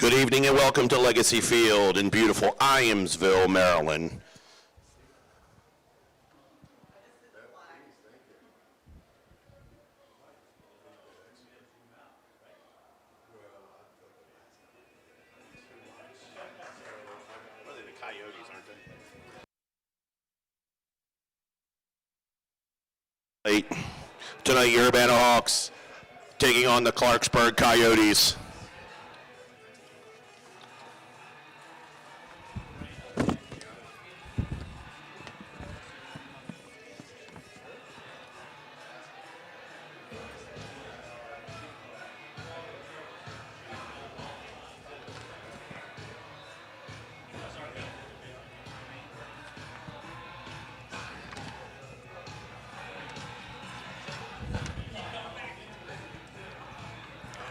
Good evening and welcome to Legacy Field in beautiful Iamsville, Maryland. The Coyotes, aren't they? Tonight, your Urbana Hawks taking on the Clarksburg Coyotes.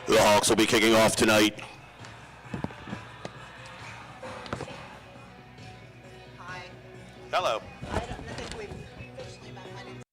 The Hawks will be kicking off tonight. Hi. Hello. I think we've officially met. My name's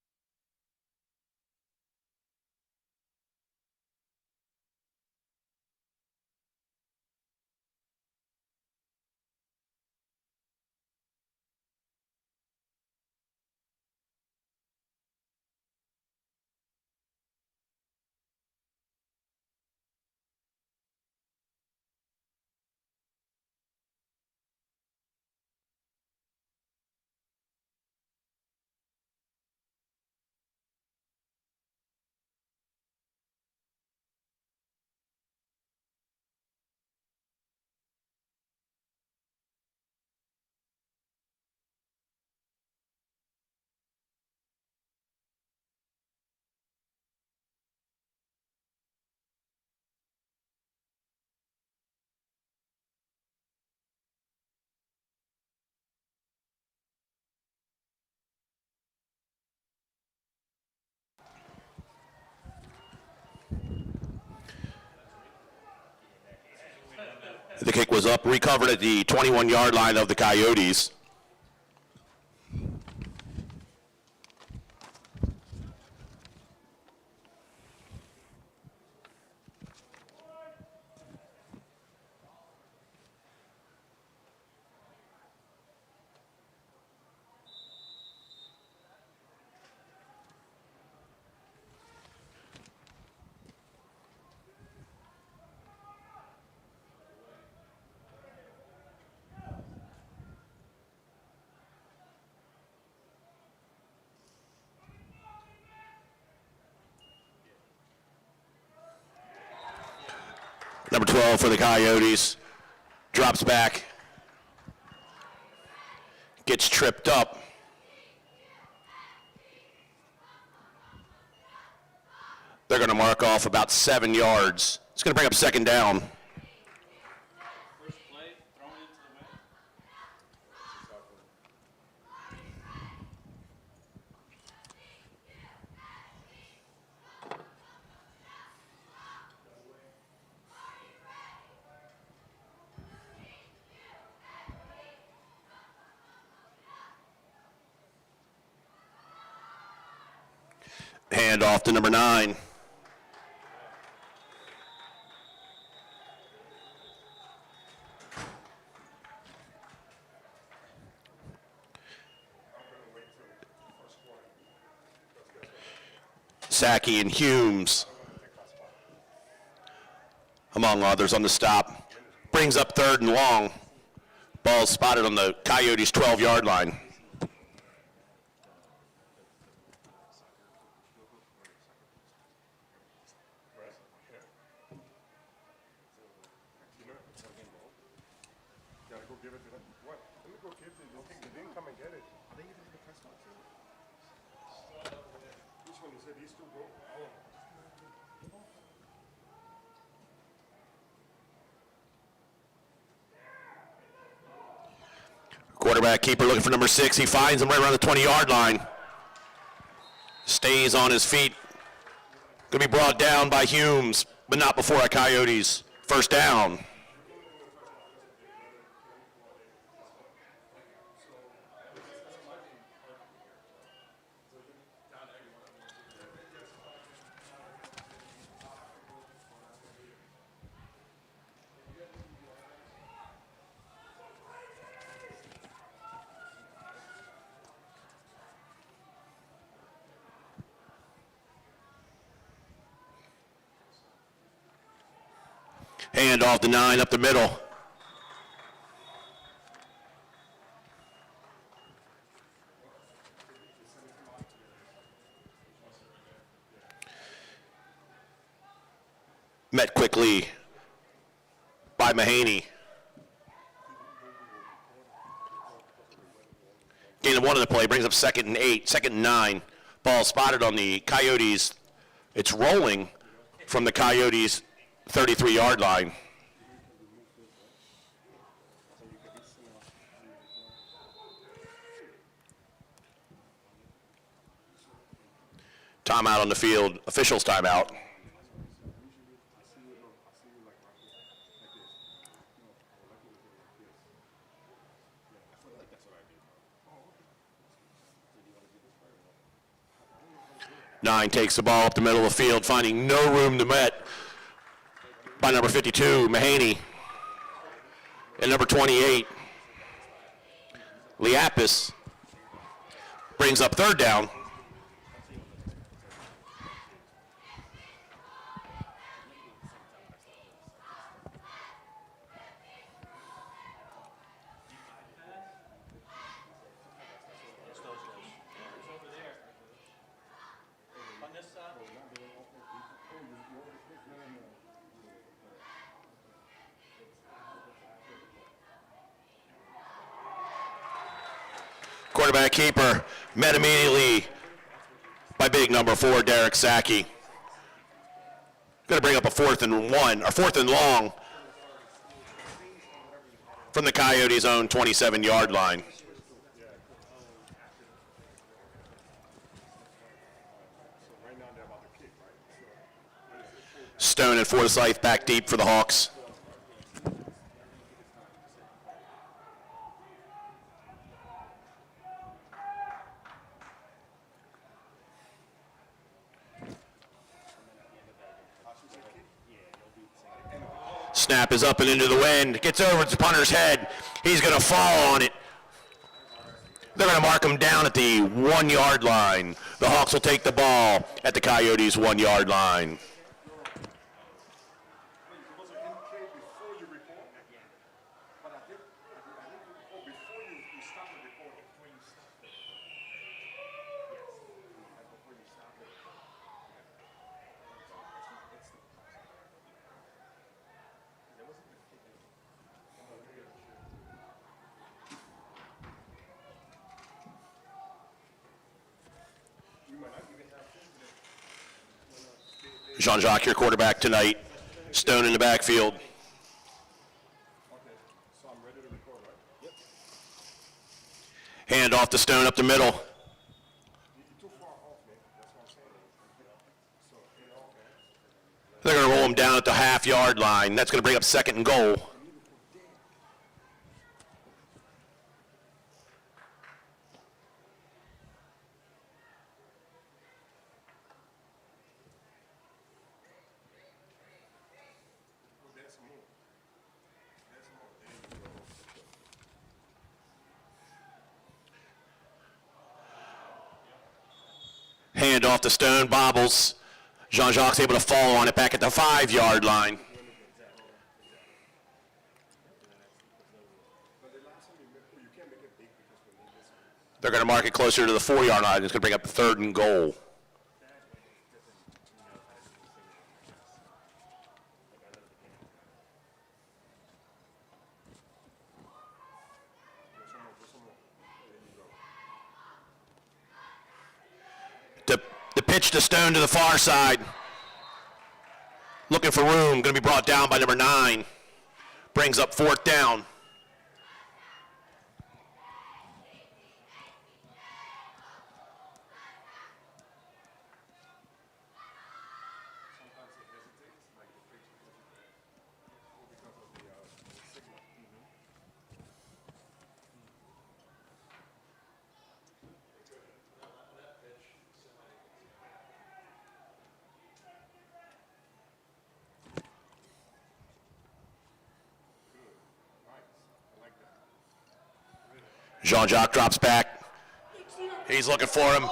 The kick was up, recovered at the 21-yard line of the Coyotes. Number 12 for the Coyotes, drops back, gets tripped up. They're going to mark off about 7 yards. It's going to bring up second down. First play, thrown into the wind. Hand off to number 9. Sackey and Humes, among others, on the stop. Brings up 3rd and long. Ball spotted on the Coyotes' 12-yard line. Quarterback keeper looking for number 6. He finds him right around the 20-yard line. Stays on his feet. Going to be brought down by Humes, but not before a Coyotes. First down. Hand off the 9 up the middle. Met quickly by Mahaney. Gain of 1 of the play, brings up 2nd and 8, 2nd and 9. Ball spotted on the Coyotes. It's rolling from the Coyotes' 33-yard line. Timeout on the field, officials timeout. Nine takes the ball up the middle of the field, finding no room to met by number 52, Mahaney. And number 28, Liapis, brings up 3rd down. Quarterback keeper met immediately by big number 4, Derek Sackey. Going to bring up a 4th and 1, or 4th and long from the Coyotes' own 27-yard line. Stone and Forsythe back deep for the Hawks. Snap is up and into the wind. Gets over the punter's head. He's going to fall on it. They're going to mark him down at the 1-yard line. The Hawks will take the ball at the Coyotes' 1-yard line. Jean-Jacques, your quarterback tonight. Stone in the backfield. Hand off to Stone up the middle. They're going to roll him down at the half-yard line. That's going to bring up 2nd and goal. Hand off to Stone, bobbles. Jean-Jacques able to fall on it back at the 5-yard line. They're going to mark it closer to the 4-yard line. It's going to bring up 3rd and goal. The pitch to Stone to the far side. Looking for room. Going to be brought down by number 9. Brings up 4th down. Jean-Jacques drops back. He's looking for him.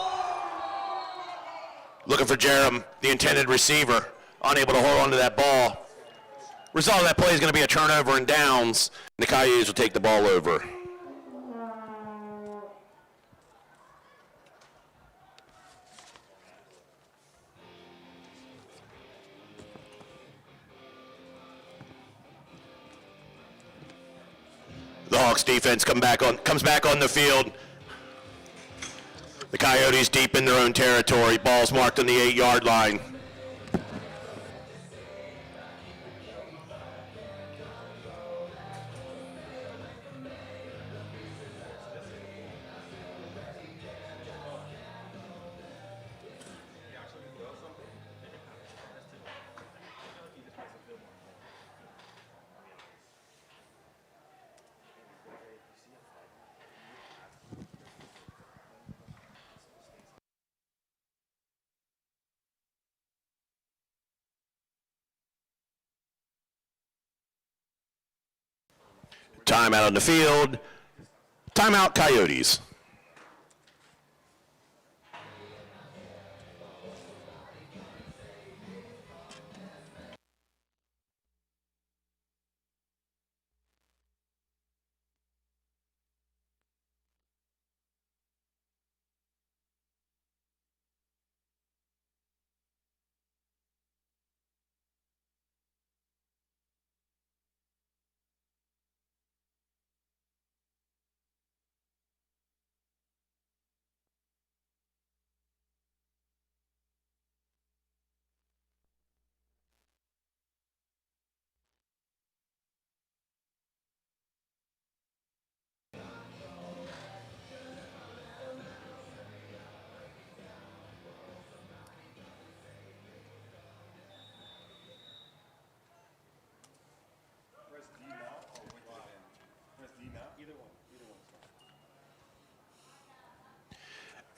Looking for Jerem, the intended receiver. Unable to hold on to that ball. Result of that play is going to be a turnover and downs, and the Coyotes will take the ball over. The Hawks defense comes back on the field. The Coyotes deep in their own territory. Ball's marked on the 8-yard line. Timeout on the field. Timeout, Coyotes.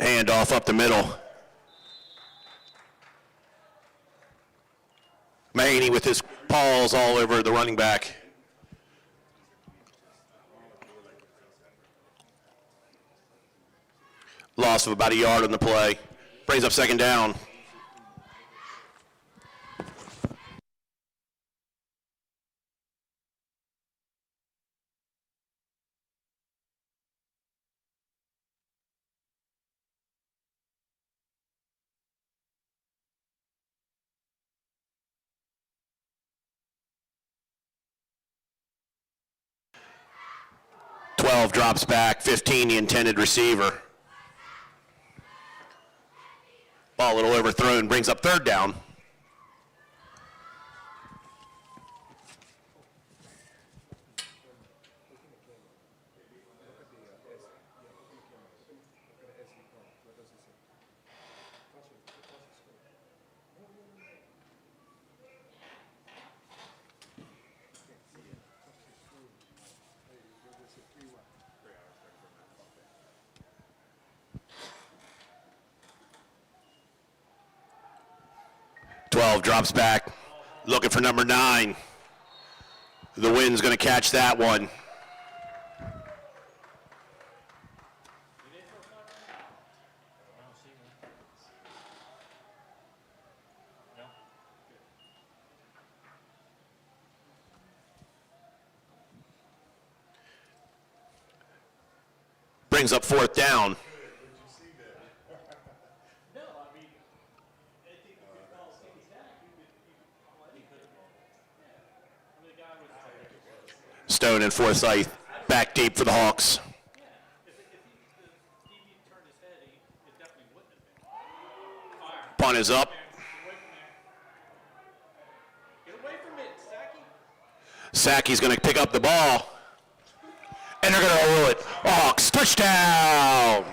Hand off up the middle. Mahaney with his paws all over the running back. Loss of about a yard on the play. Brings up second down. Drops back, 15 the intended receiver. Ball a little overthrown, brings up third down. Drops back, looking for number 9. The wind's going to catch that one. Brings up fourth down. Stone and Forsyth back deep for the Hawks. Punt is up. Sackey's going to pick up the ball. And they're going to roll it. Hawks, touchdown!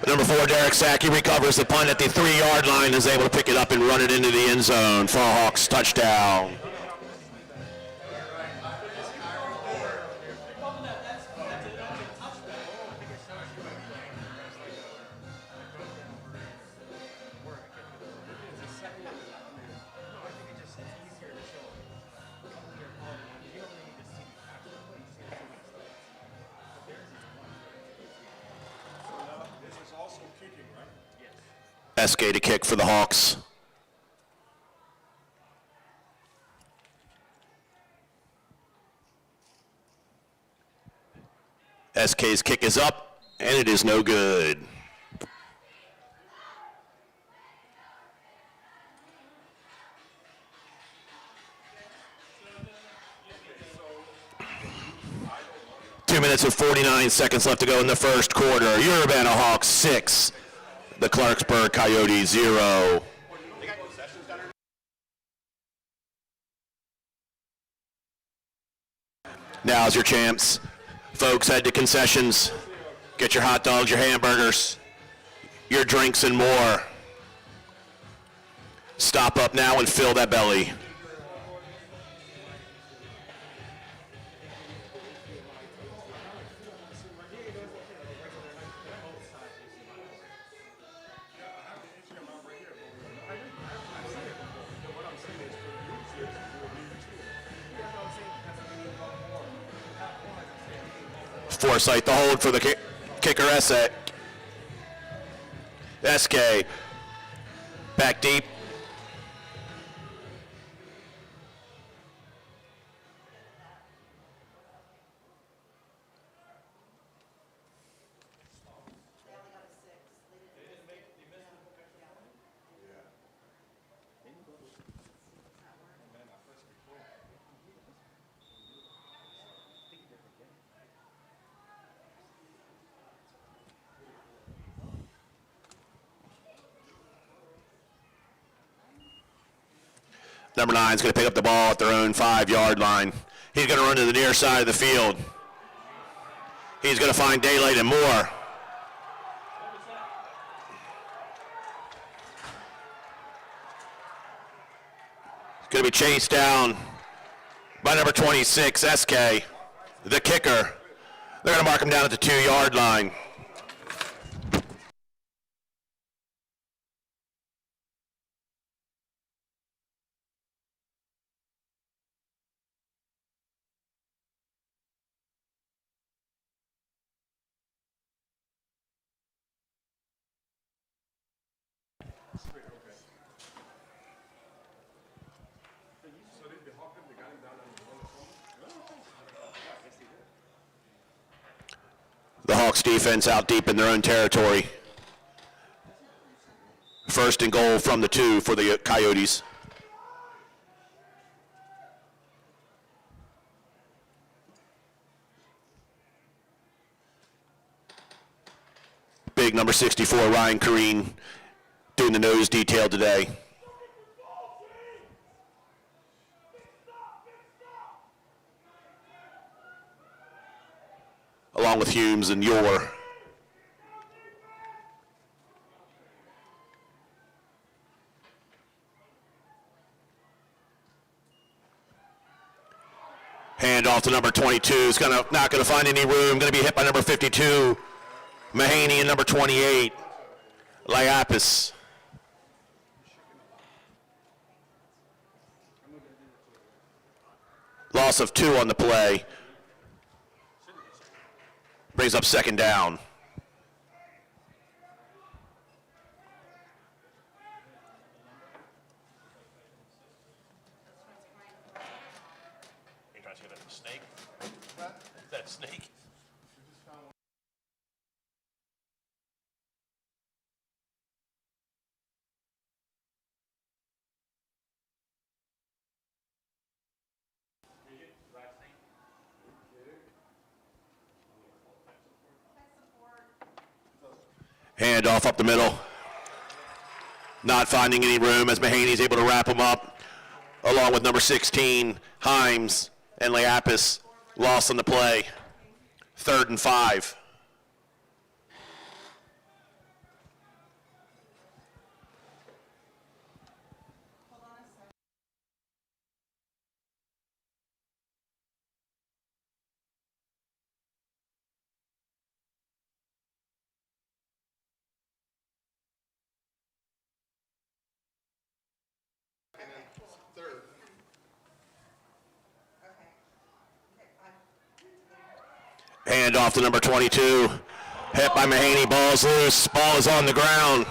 Number 4, Derek Sackey recovers the punt at the 3-yard line, is able to pick it up and run it into the end zone for a Hawks touchdown. SK to kick for the Hawks. SK's kick is up, and it is no good. Two minutes and 49 seconds left to go in the first quarter. Urbana Hawks 6, the Clarksburg Coyotes 0. Now's your chance. Folks, head to concessions. Get your hot dogs, your hamburgers, your drinks, and more. Stop up now and fill that belly. Forsythe the hold for the kicker SK. Back deep. Number 9 is going to pick up the ball at their own 5-yard line. He's going to run to the near side of the field. He's going to find Daylight and Moore. He's going to be chased down by number 26, SK, the kicker. They're going to mark him down at the 2-yard line. The Hawks defense out deep in their own territory. First and goal from the 2 for the Coyotes. Big number 64, Ryan Kareen, doing the nose detail today. Along with Humes and Yor. Hand off to number 22. Is not going to find any room. Going to be hit by number 52, Mahaney, and number 28, Liapis. Loss of 2 on the play. Brings up second down. You trying to say that's a snake? Is that a snake? Hand off up the middle. Not finding any room as Mahaney's able to wrap him up, along with number 16, Himes, and Liapis. Lost on the play. 3rd and 5. Hand off to number 22. Hit by Mahaney. Ball's loose. Ball is on the ground.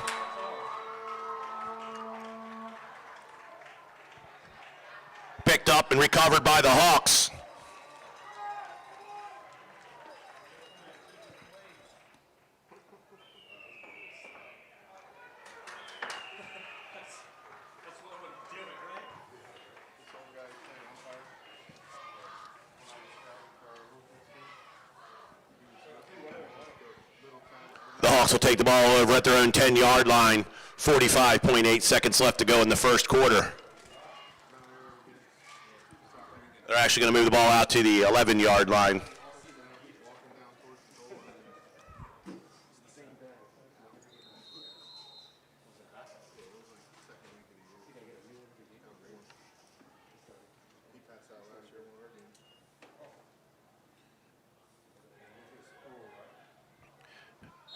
up and recovered by the Hawks. The Hawks will take the ball over at their own 10-yard line. 45.8 seconds left to go in the first quarter. They're actually going to move the ball out to the 11-yard line.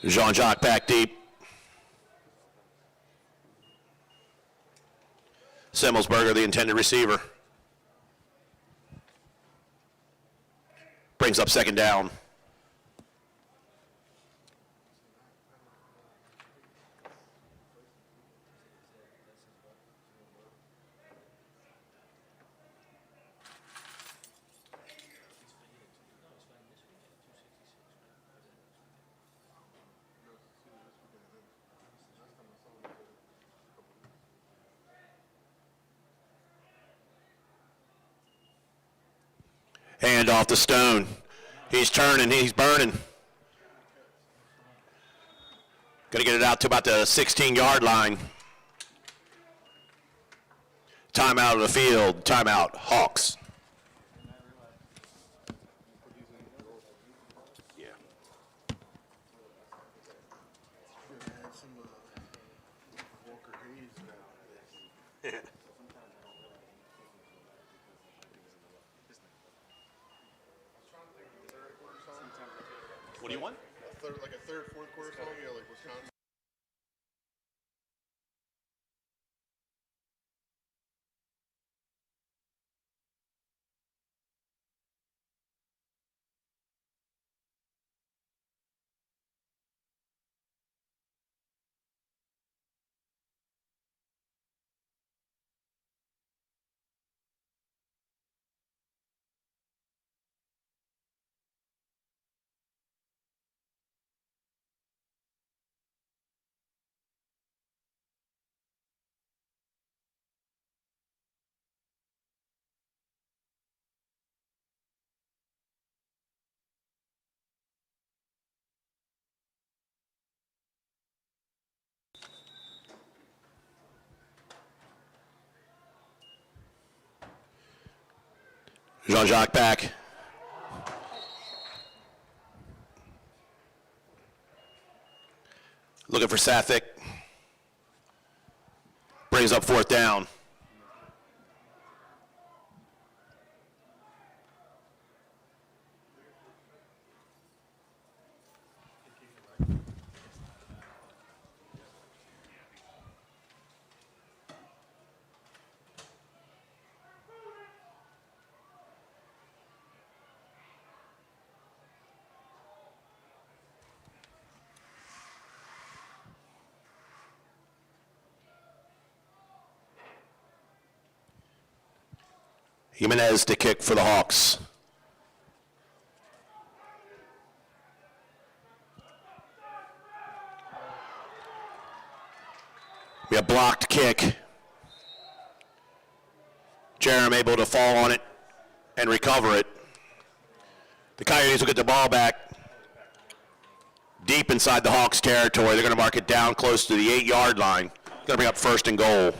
Jean-Jacques back deep. Semmelsberger, the intended receiver. Brings up second down. Hand off to Stone. He's turning, he's burning. Gonna get it out to about the 16-yard line. Timeout of the field, timeout, Hawks. Yeah. What do you want? Like a third, fourth quarter song, yeah, like Wisconsin. Jean-Jacques back. Looking for Sathik. Brings up fourth down. Jimenez to kick for the Hawks. We have blocked kick. Jerem able to fall on it and recover it. The Coyotes will get the ball back deep inside the Hawks territory. They're going to mark it down close to the 8-yard line. Going to bring up first and goal.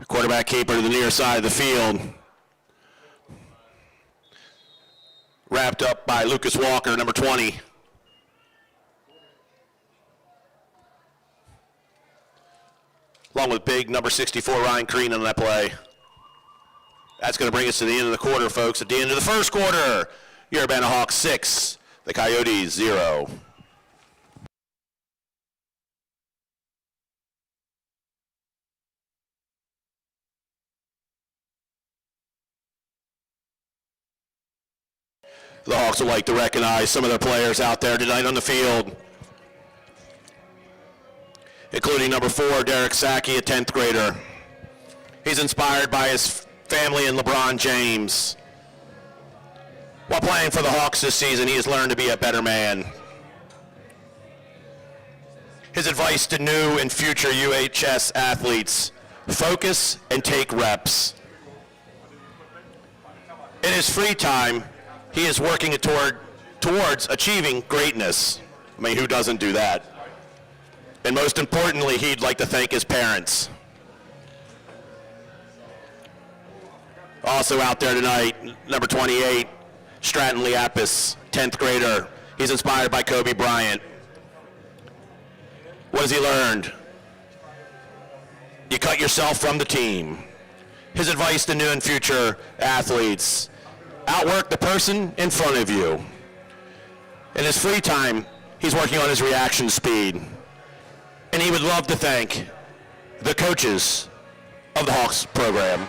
Quarterback keeper to the near side of the field. wrapped up by Lucas Walker, number 20. Along with big number 64, Ryan Crean on that play. That's going to bring us to the end of the quarter, folks. At the end of the first quarter, your Urbana Hawks 6, the Coyotes 0. The Hawks would like to recognize some of their players out there tonight on the field, including number 4, Derek Sackey, a 10th grader. He's inspired by his family and LeBron James. While playing for the Hawks this season, he has learned to be a better man. His advice to new and future UHS athletes: focus and take reps. In his free time, he is working towards achieving greatness. I mean, who doesn't do that? And most importantly, he'd like to thank his parents. Also out there tonight, number 28, Stratton Liapis, 10th grader. He's inspired by Kobe Bryant. What has he learned? You cut yourself from the team. His advice to new and future athletes: outwork the person in front of you. In his free time, he's working on his reaction speed. And he would love to thank the coaches of the Hawks program.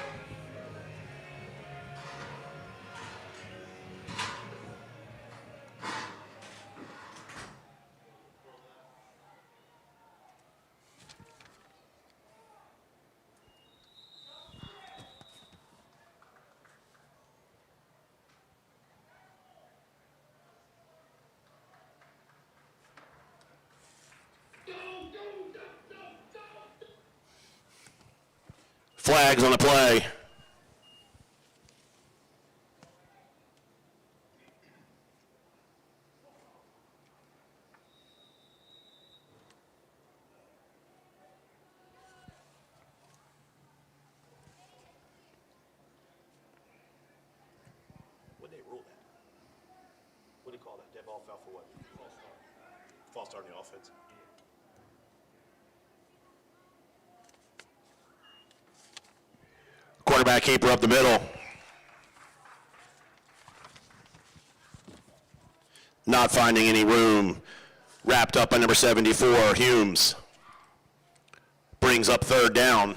Flags on the play. What did they rule that? What do you call that? Dead ball foul for what? False start on the offense. Quarterback keeper up the middle. Not finding any room. Wrapped up by number 74, Humes. Brings up third down.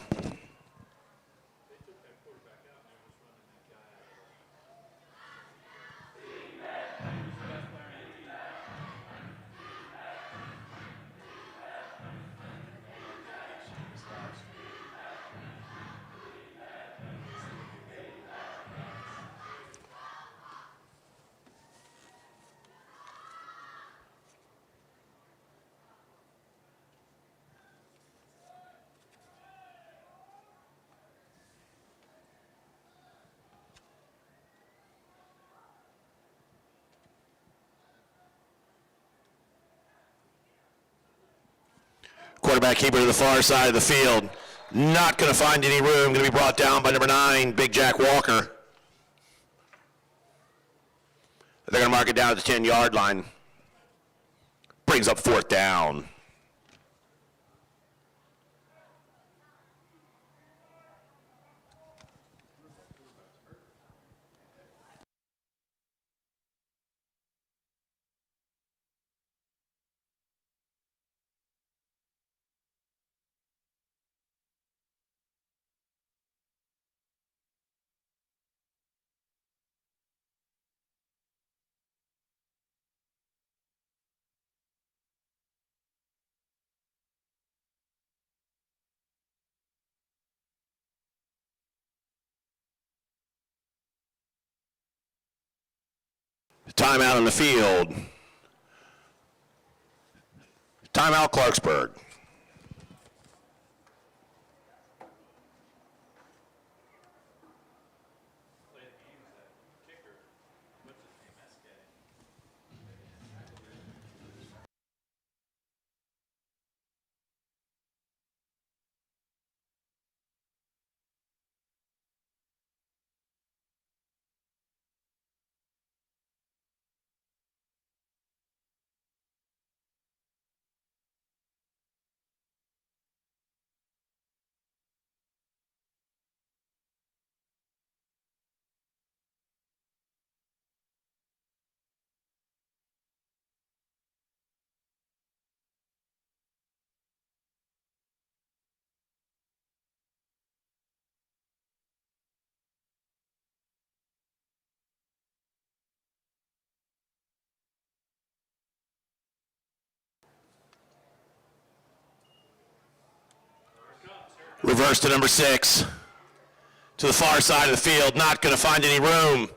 Quarterback keeper to the far side of the field. Not going to find any room. Going to be brought down by number 9, Big Jack Walker. They're going to mark it down at the 10-yard line. Brings up fourth down. Timeout on the field. Timeout, Clarksburg. Reverse to number 6. To the far side of the field, not going to find any room.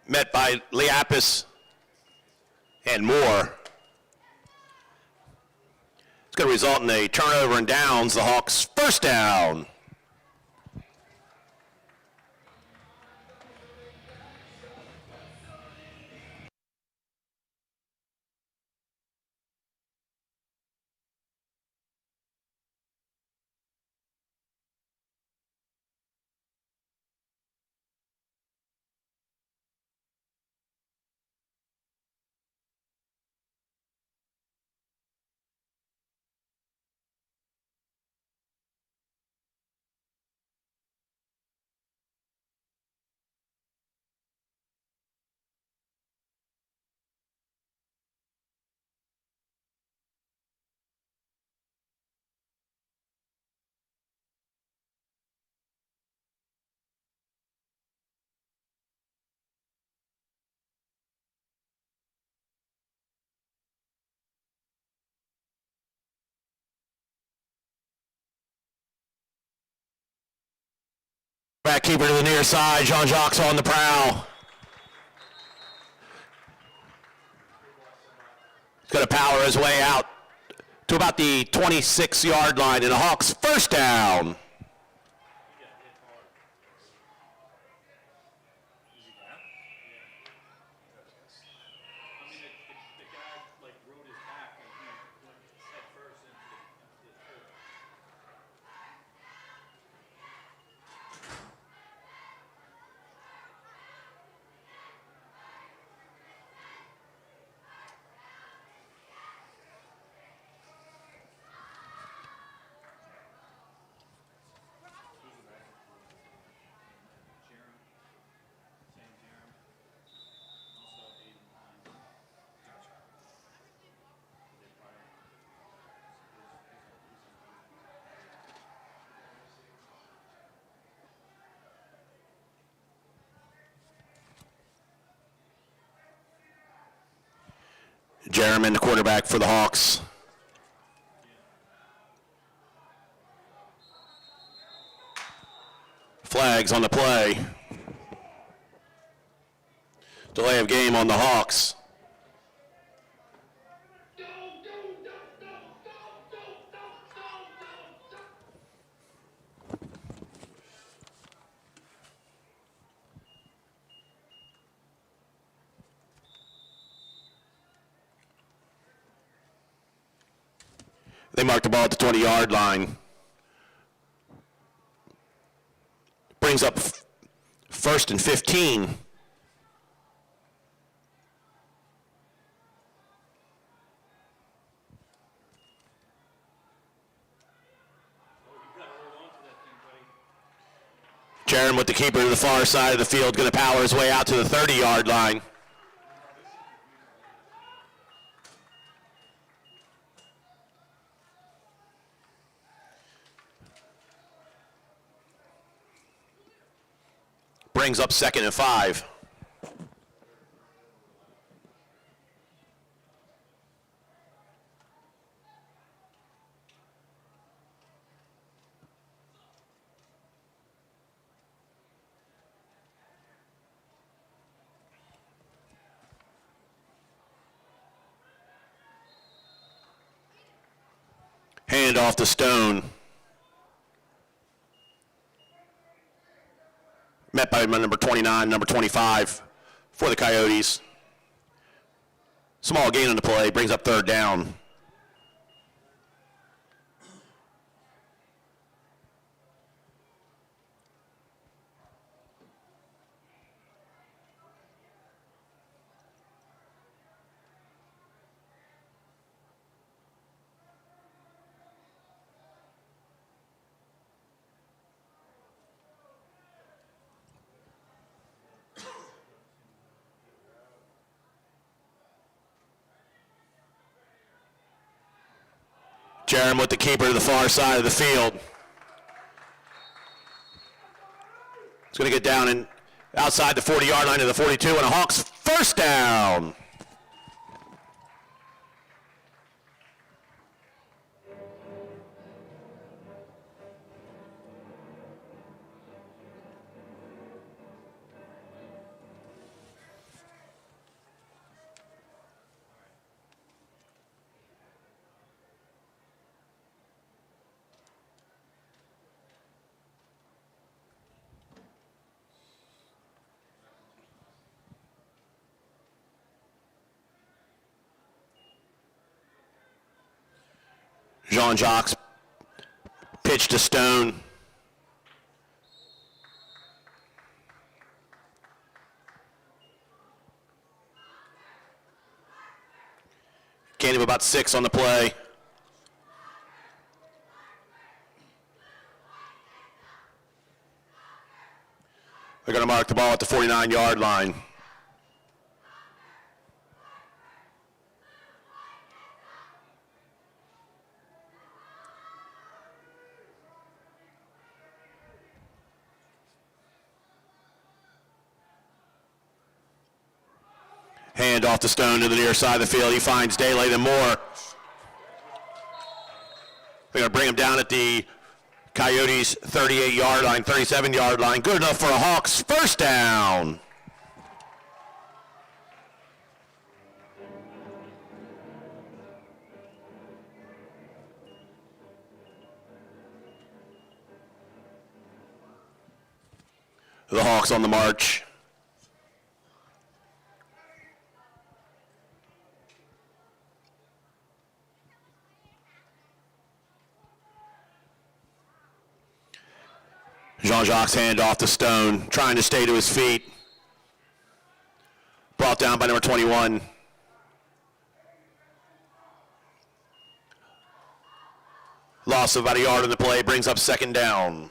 Met by Liapis and Moore. It's going to result in a turnover and downs. The Hawks first down. Back keeper to the near side. Jean-Jacques on the prowl. He's going to power his way out to about the 26-yard line, and the Hawks first down. The guy like rode his back and he went head first into the turf. Jeremy, the quarterback for the Hawks. Flags on the play. Delay of game on the Hawks. They mark the ball at the 20-yard line. Brings up first and 15. Jaron with the keeper to the far side of the field, going to power his way out to the 30-yard line. Brings up 2nd and 5. Hand off to Stone. Met by number 29, number 25 for the Coyotes. Small gain on the play, brings up 3rd down. Jerem with the keeper to the far side of the field. It's going to get down and outside the 40-yard line to the 42, and a Hawks first down. Jean-Jacques pitch to Stone. Gain of about 6 on the play. They're going to mark the ball at the 49-yard line. Hand off the Stone to the near side of the field. He finds Daylight and Moore. They're going to bring him down at the Coyotes' 38-yard line, 37-yard line. Good enough for a Hawks first down. The Hawks on the march. Jean-Jacques hand off to Stone, trying to stay to his feet. Brought down by number 21. Loss of about a yard on the play, brings up second down.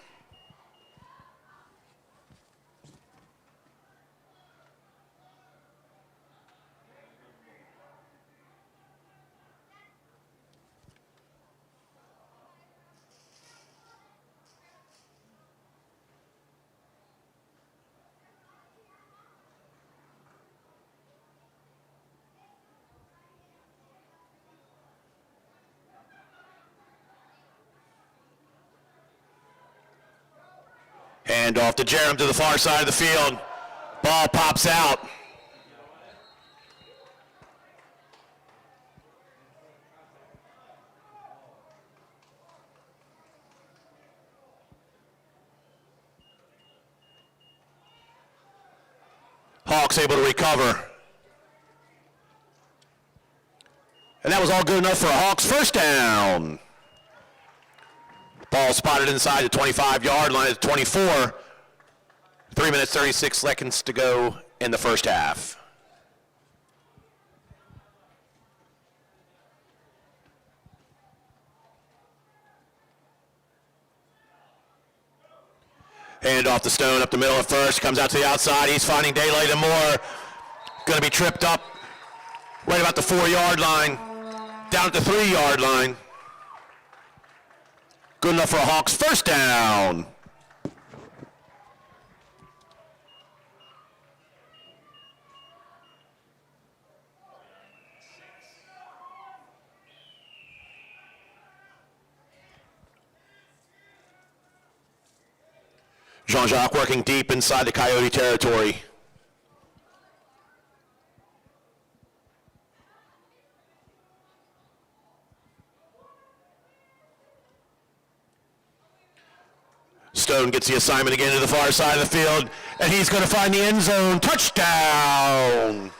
Hand off to Jerem to the far side of the field. Ball pops out. Hawks able to recover. And that was all good enough for a Hawks first down. Ball spotted inside the 25-yard line at 24. 3 minutes, 36 seconds to go in the first half. Hand off the Stone up the middle at first. Comes out to the outside. He's finding Daylight and Moore. Going to be tripped up right about the 4-yard line. Down at the 3-yard line. Good enough for a Hawks first down. Jean-Jacques working deep inside the Coyote territory. Stone gets the assignment again to the far side of the field, and he's going to find the end zone. Touchdown!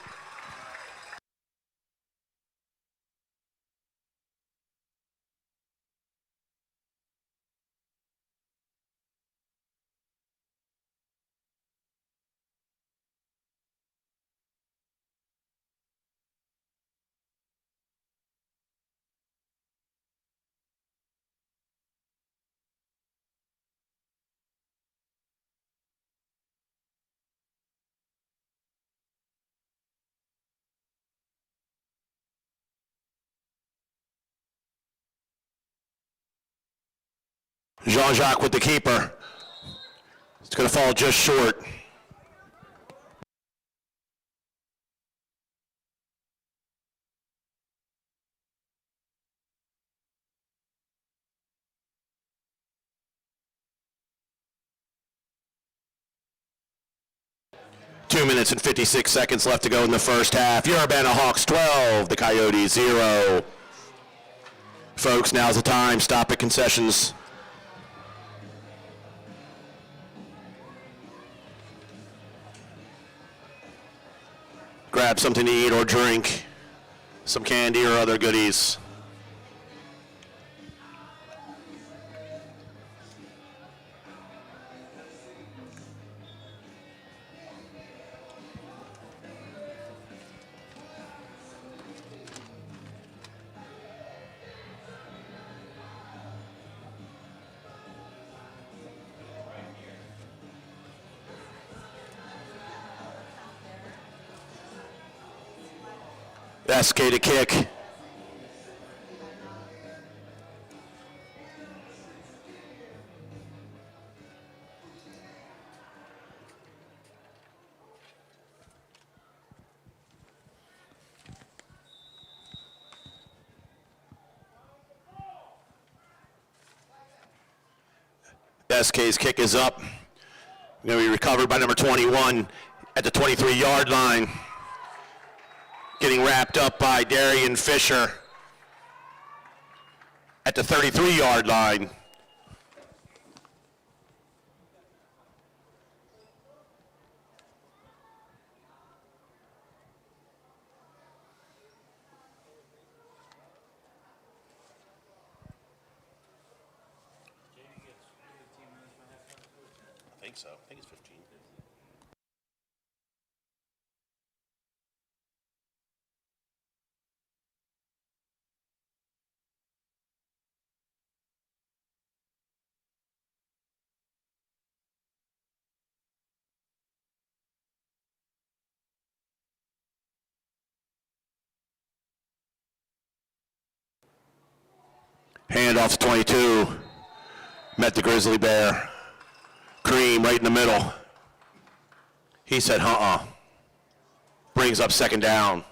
Jean-Jacques with the keeper. It's going to fall just short. Two minutes and 56 seconds left to go in the first half. Urbana Hawks 12, the Coyotes 0. Folks, now's the time. Stop at concessions. Grab something to eat or drink, some candy or other goodies. SK to kick. SK's kick is up. Going to be recovered by number 21 at the 23-yard line. Getting wrapped up by Darian Fisher at the 33-yard line. I think so. I think it's 15. Handoff to 22. Met the Grizzly Bear. Cream right in the middle. He said, Brings up second down.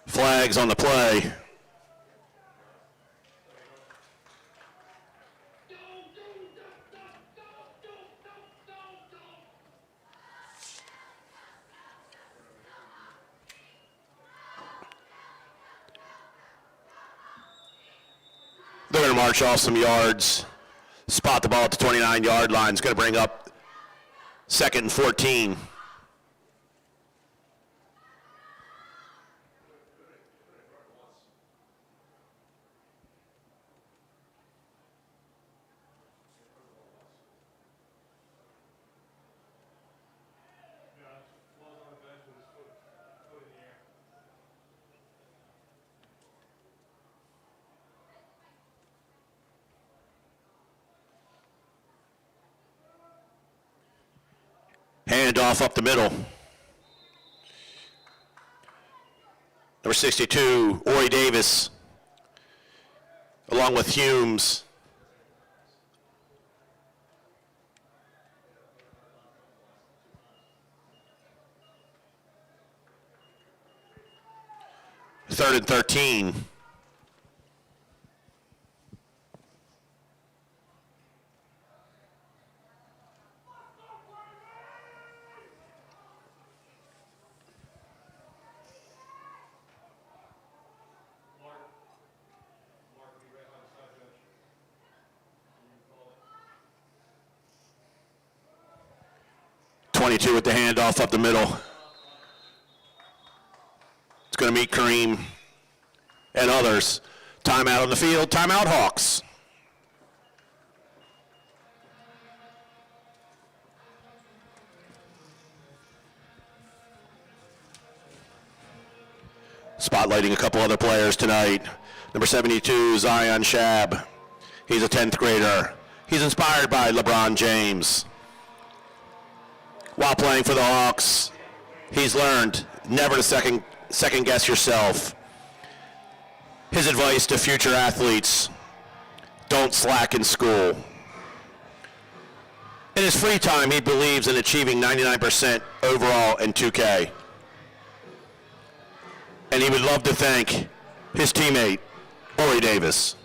Flags on the play. They're going to march off some yards. Spot the ball at the 29-yard line. It's going to bring up 2nd and 14. Handoff up the middle. Number 62, Ori Davis, along with Humes. Third and 13. With the handoff up the middle. It's going to meet Kareem and others. Timeout on the field. Timeout, Hawks. Spotlighting a couple other players tonight. Number 72, Zion Shab. He's a 10th grader. He's inspired by LeBron James. While playing for the Hawks, he's learned never to second guess yourself. His advice to future athletes: don't slack in school. In his free time, he believes in achieving 99% overall in 2K. And he would love to thank his teammate, Ori Davis.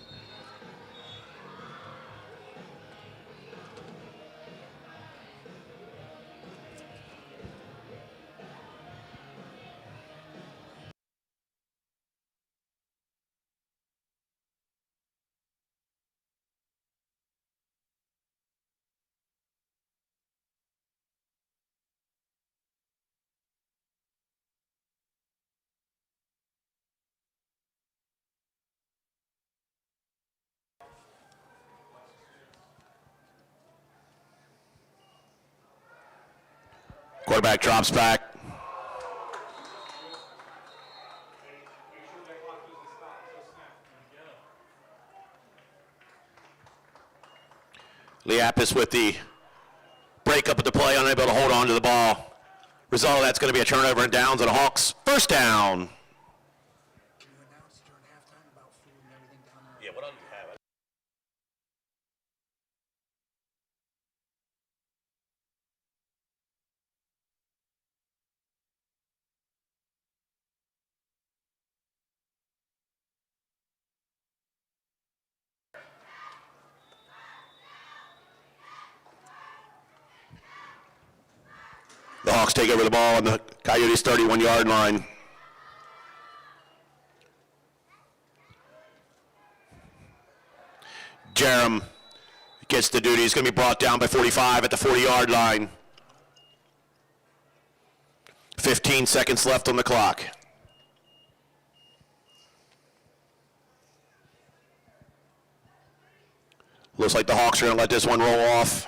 Quarterback drops back. Liapis with the breakup of the play, unable to hold on to the ball. Result of that's going to be a turnover and downs and a Hawks first down. Can you announce during halftime about food and everything down there? Yeah, what else do you have? The Hawks take over the ball on the Coyotes' 31-yard line. Jerem gets the duty. He's going to be brought down by 45 at the 40-yard line. 15 seconds left on the clock. Looks like the Hawks are going to let this one roll off.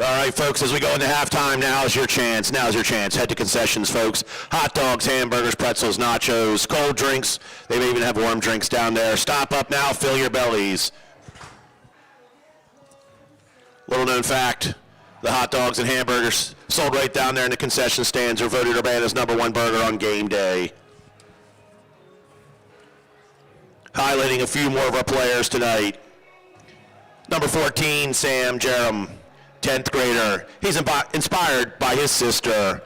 All right, folks, as we go into halftime, now's your chance. Now's your chance. Head to concessions, folks. Hot dogs, hamburgers, pretzels, nachos, cold drinks. They may even have warm drinks down there. Stop up now, fill your bellies. Little known fact, the hot dogs and hamburgers sold right down there in the concession stands are voted Urbana's #1 burger on game day. Highlighting a few more of our players tonight. Number 14, Sam Jerem. 10th grader. He's inspired by his sister.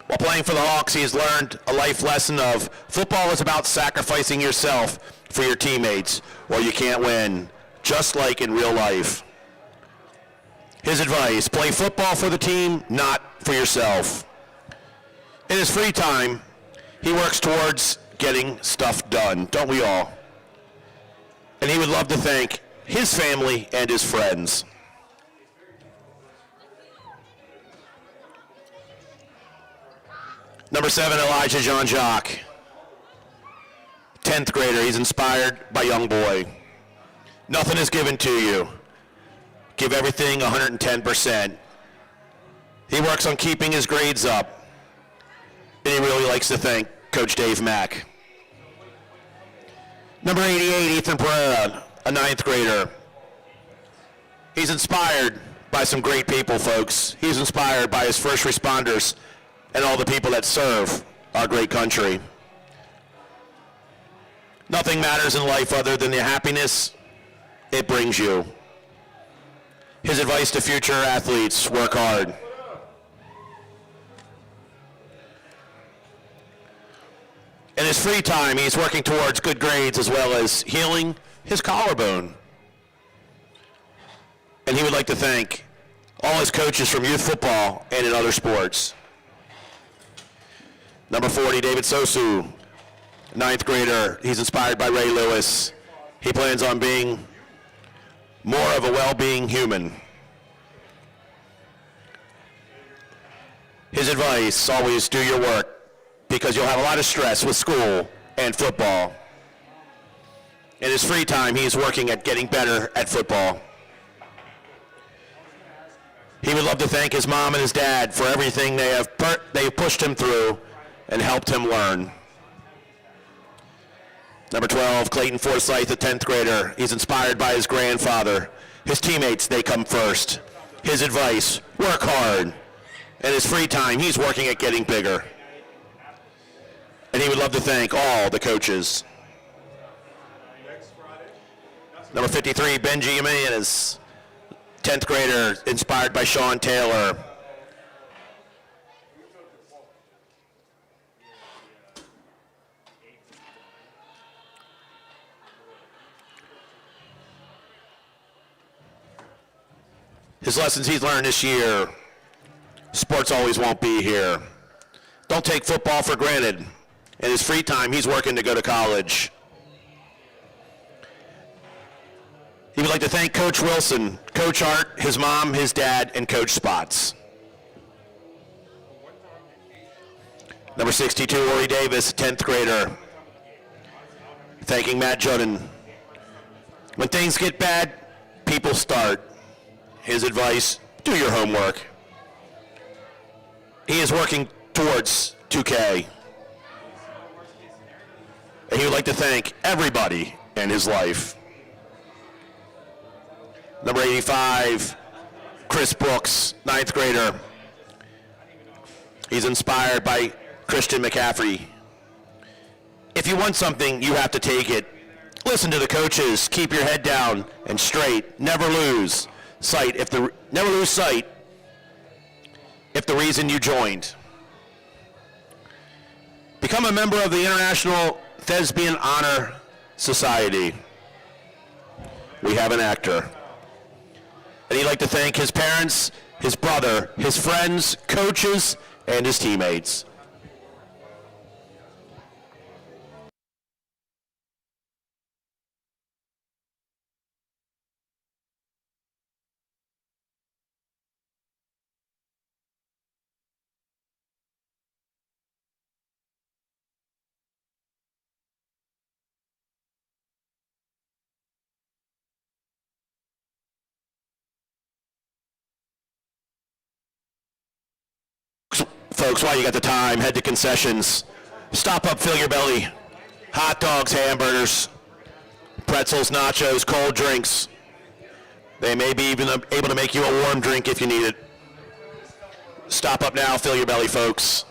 While playing for the Hawks, he's learned a life lesson of football is about sacrificing yourself for your teammates, or you can't win, just like in real life. His advice, play football for the team, not for yourself. In his free time, he works towards getting stuff done, don't we all? And he would love to thank his family and his friends. Number 7, Elijah Jean-Jacques. 10th grader, he's inspired by young boy. Nothing is given to you. Give everything 110%. He works on keeping his grades up. And he really likes to thank Coach Dave Mack. Number 88, Ethan Pereira, a 9th grader. He's inspired by some great people, folks. He's inspired by his first responders and all the people that serve our great country. Nothing matters in life other than the happiness it brings you. His advice to future athletes, work hard. In his free time, he's working towards good grades as well as healing his collarbone. And he would like to thank all his coaches from youth football and in other sports. Number 40, David Sosu, 9th grader. He's inspired by Ray Lewis. He plans on being more of a well-being human. His advice, always do your work because you'll have a lot of stress with school and football. In his free time, he is working at getting better at football. He would love to thank his mom and his dad for everything they have pushed him through and helped him learn. Number 12, Clayton Forsythe, a 10th grader. He's inspired by his grandfather. His teammates, they come first. His advice, work hard. In his free time, he's working at getting bigger. And he would love to thank all the coaches. Number 53, Benji Jimenez, 10th grader, inspired by Sean Taylor. His lessons he's learned this year, sports always won't be here. Don't take football for granted. In his free time, he's working to go to college. He would like to thank Coach Wilson, Coach Art, his mom, his dad, and Coach Spots. Number 62, Ori Davis, 10th grader. Thanking Matt Judden. When things get bad, people start. His advice, do your homework. He is working towards 2K. And he would like to thank everybody in his life. Number 85, Chris Brooks, 9th grader. He's inspired by Christian McCaffrey. If you want something, you have to take it. Listen to the coaches. Keep your head down and straight. Never lose sight. Never lose sight if the reason you joined. Become a member of the International Thespian Honor Society. We have an actor. And he'd like to thank his parents, his brother, his friends, coaches, and his teammates. Folks, while you got the time, head to concessions. Stop up, fill your belly. Hot dogs, hamburgers, pretzels, nachos, cold drinks. They may be even able to make you a warm drink if you need it. Stop up now, fill your belly, folks.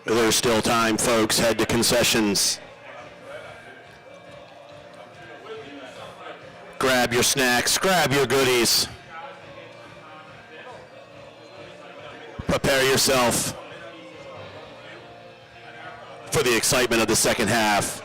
There's still time, folks. Head to concessions. Grab your snacks, grab your goodies. Prepare yourself for the excitement of the second half.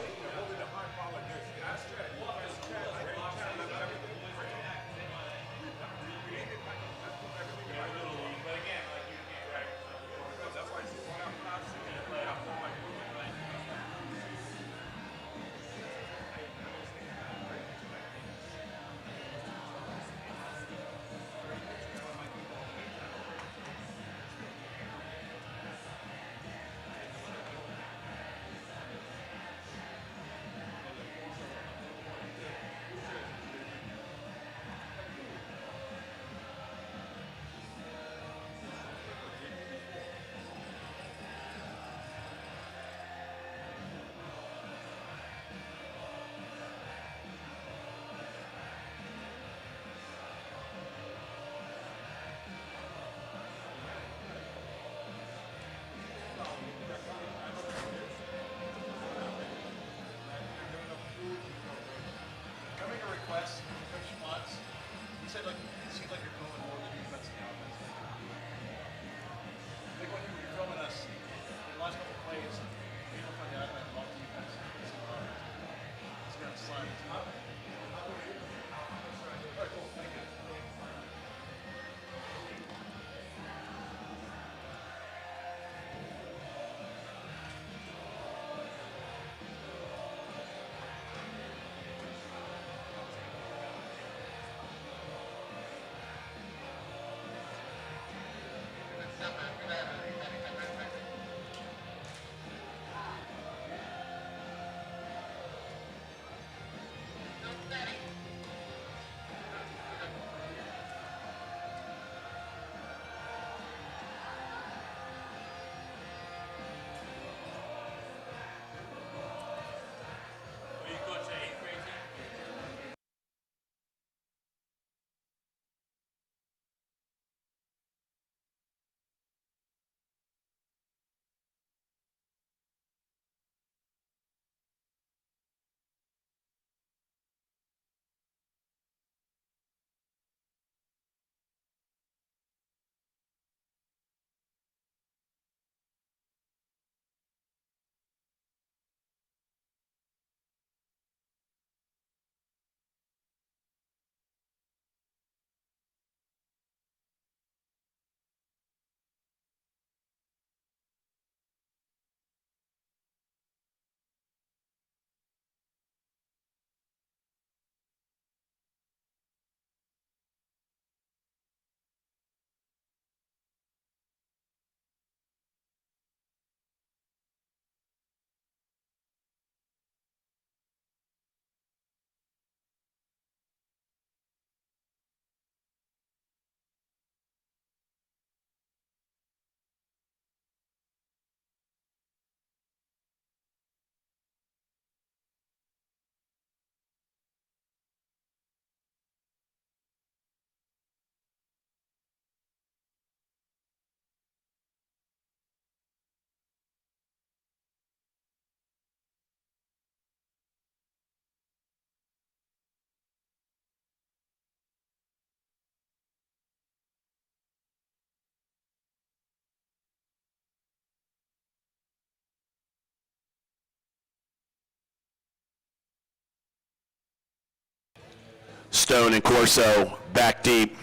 Stone and Corso back deep.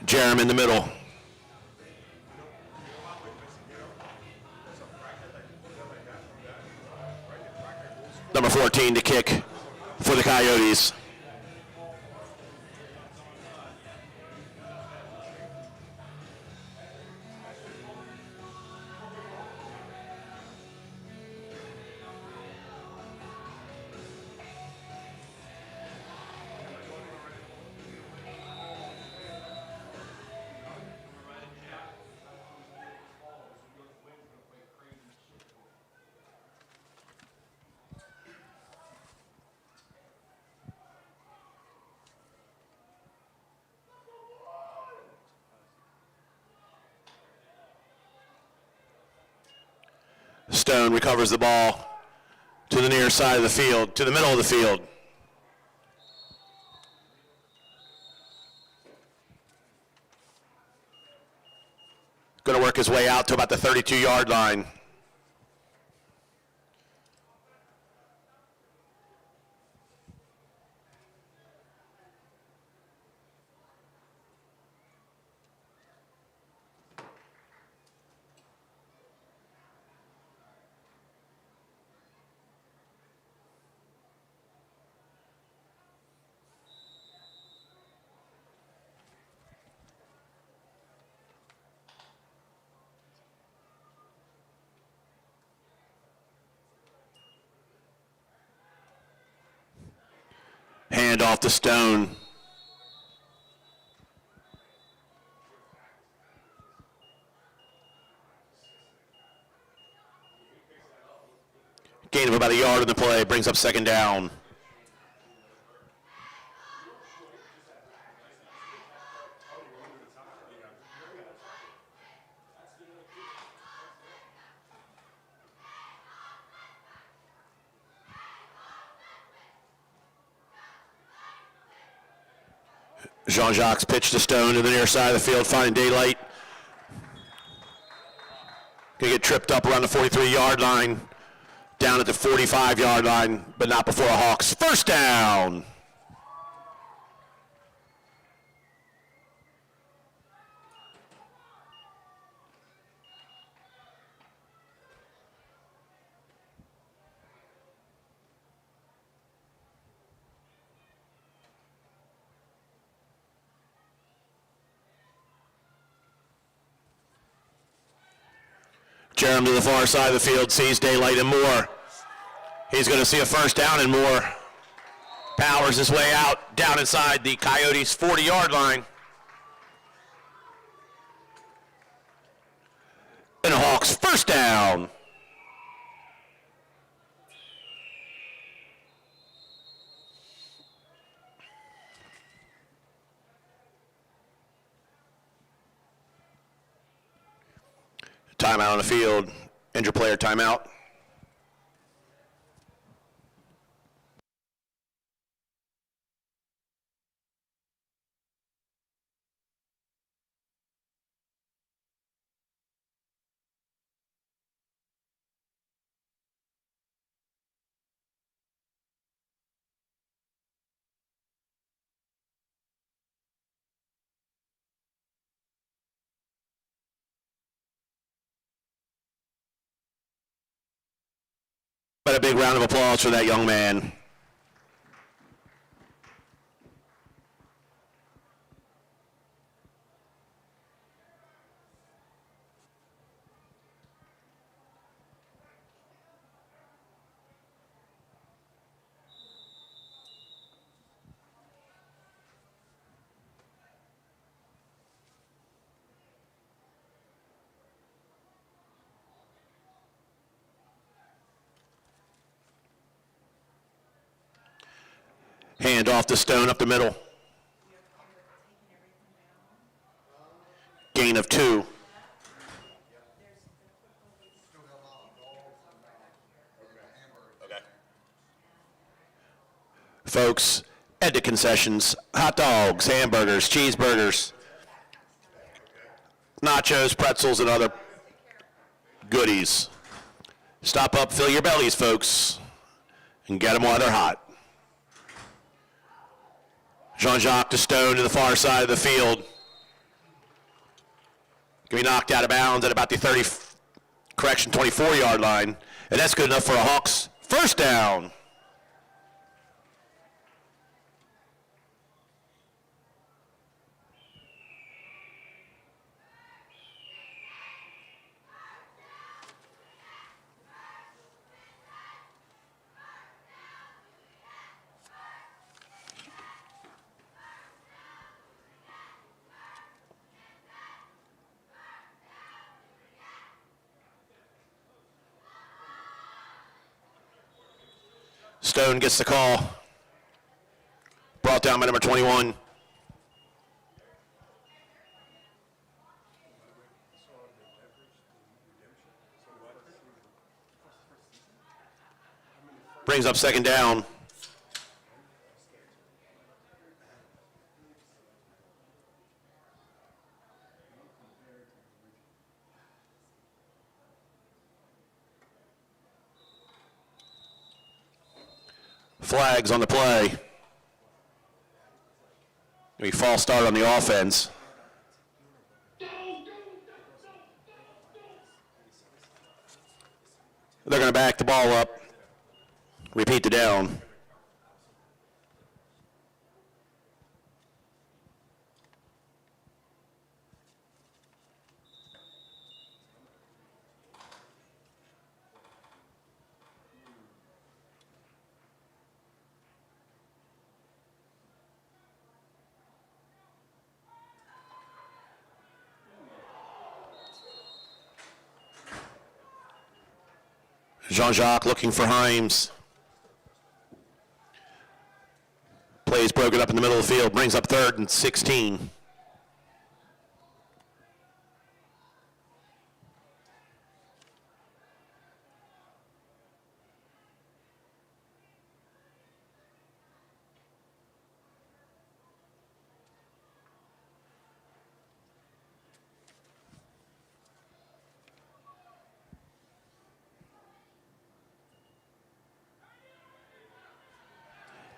Jerem in the middle. Number 14 to kick for the Coyotes. Stone recovers the ball to the near side of the field, to the middle of the field. Going to work his way out to about the 32-yard line. Hand off to Stone. Gain of about a yard in the play, brings up second down. Jean-Jacques pitch to Stone to the near side of the field, finding daylight. Gonna get tripped up around the 43-yard line, down at the 45-yard line, but not before a Hawks first down. Jerem to the far side of the field, sees daylight and Moore. He's going to see a first down and Moore powers his way out down inside the Coyotes' 40-yard line. And the Hawks first down. Timeout on the field. Injured player timeout. But a big round of applause for that young man. Hand off to Stone up the middle. Gain of 2. Folks, at the concessions, hot dogs, hamburgers, cheeseburgers, nachos, pretzels, and other goodies. Stop up, fill your bellies, folks, and get them while they're hot. Jean-Jacques to Stone to the far side of the field. Can be knocked out of bounds at about the 24-yard line. And that's good enough for a Hawks first down. Stone gets the call. Brought down by number 21. Brings up second down. Flags on the play. A false start on the offense. They're going to back the ball up. Repeat the down. Jean-Jacques looking for Himes. Plays broken up in the middle of the field, brings up 3rd and 16.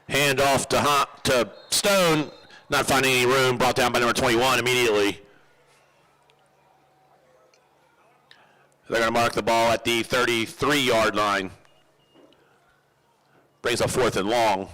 Hand off to Stone, not finding any room, brought down by number 21 immediately. They're going to mark the ball at the 33-yard line. Brings up 4th and long.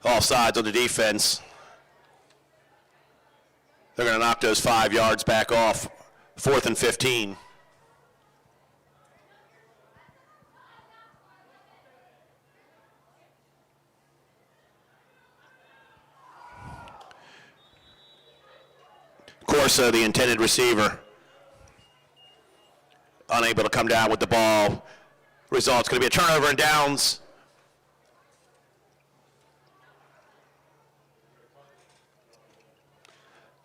Offsides on the defense. They're going to knock those 5 yards back off. 4th and 15. Corso, the intended receiver, unable to come down with the ball. Result's going to be a turnover and downs.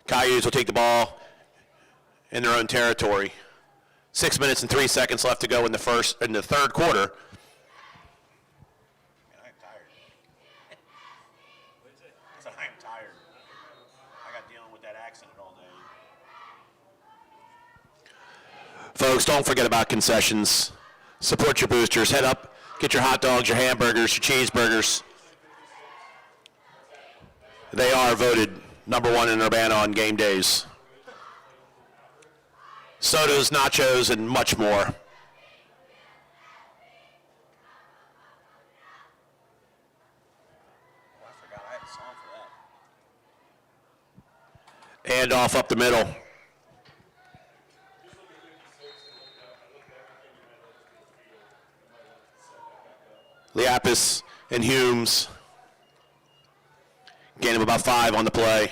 Coyotes will take the ball in their own territory. 6 minutes and 3 seconds left to go in the third quarter. Man, I'm tired. I said, I am tired. I got dealing with that accident all day. Folks, don't forget about concessions. Support your boosters. Head up, get your hot dogs, your hamburgers, your cheeseburgers. They are voted #1 in Urbana on game days. Sodas, nachos, and much more. Oh, I forgot I had a song for that. And off up the middle. Liapis and Humes. Gain of about 5 on the play.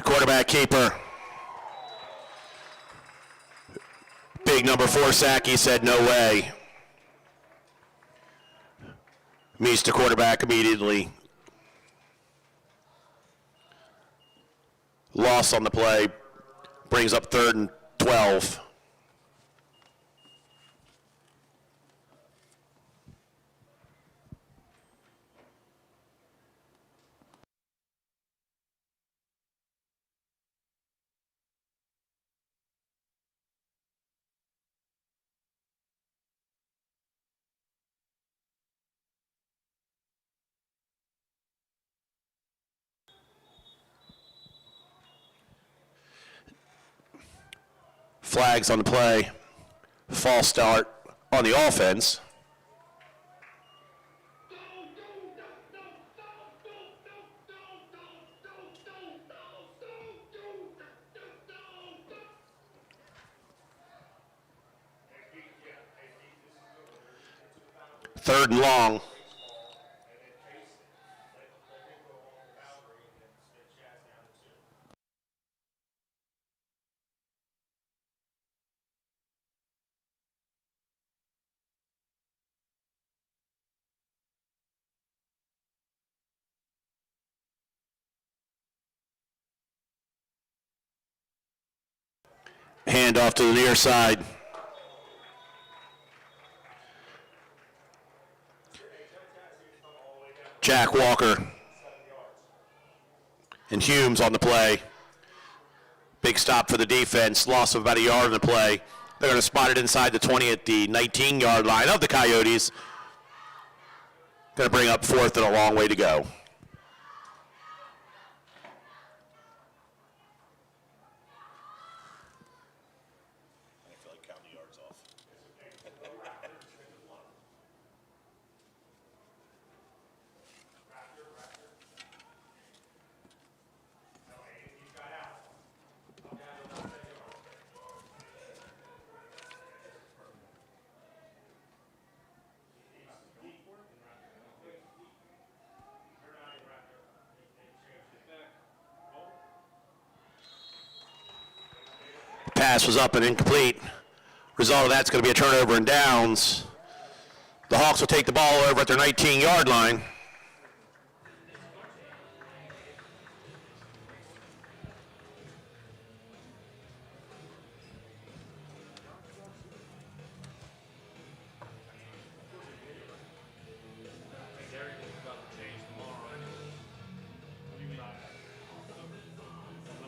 Quarterback keeper. Big number 4 sack, he said no way. Meets the quarterback immediately. Loss on the play. Brings up 3rd and 12. Flags on the play. False start on the offense. Third and long. Hand off to the near side. Jack Walker and Humes on the play. Big stop for the defense. Loss of about a yard in the play. They're going to spot it inside the 20 at the 19-yard line of the Coyotes. Going to bring up fourth and a long way to go. I feel like counting the yards off. Pass was up and incomplete. Result of that's going to be a turnover and downs. The Hawks will take the ball over at their 19-yard line. Everything's about to change tomorrow. What do you mean? I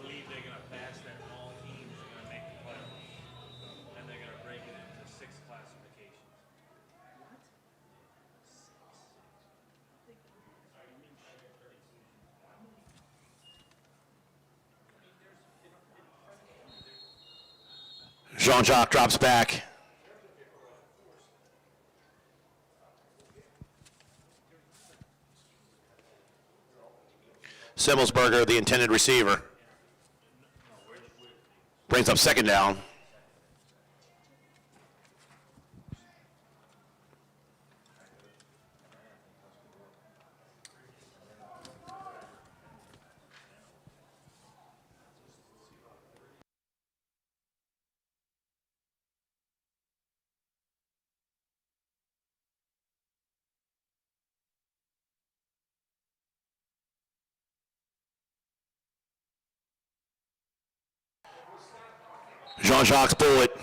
believe they're gonna pass that all teams are gonna make the playoffs, and they're gonna break it into 6 classifications. Jean-Jacques drops back. Simmelsberger, the intended receiver. Brings up second down. Jean-Jacques bullet.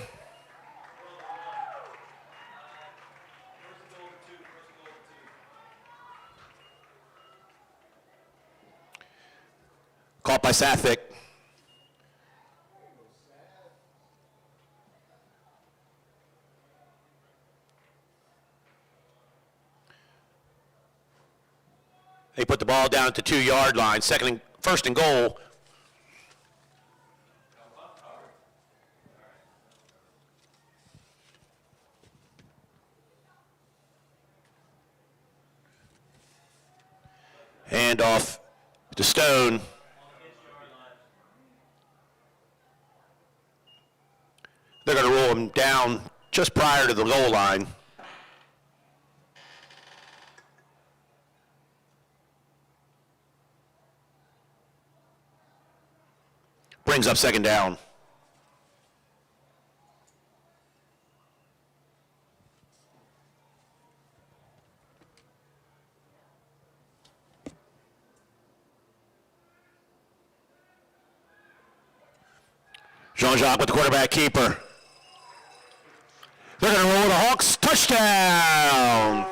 Caught by Sathvik. They put the ball down at the 2-yard line. First and goal. Hand off to Stone. They're going to roll him down just prior to the goal line. Brings up second down. Jean-Jacques with the quarterback keeper. They're going to roll the Hawks. Touchdown!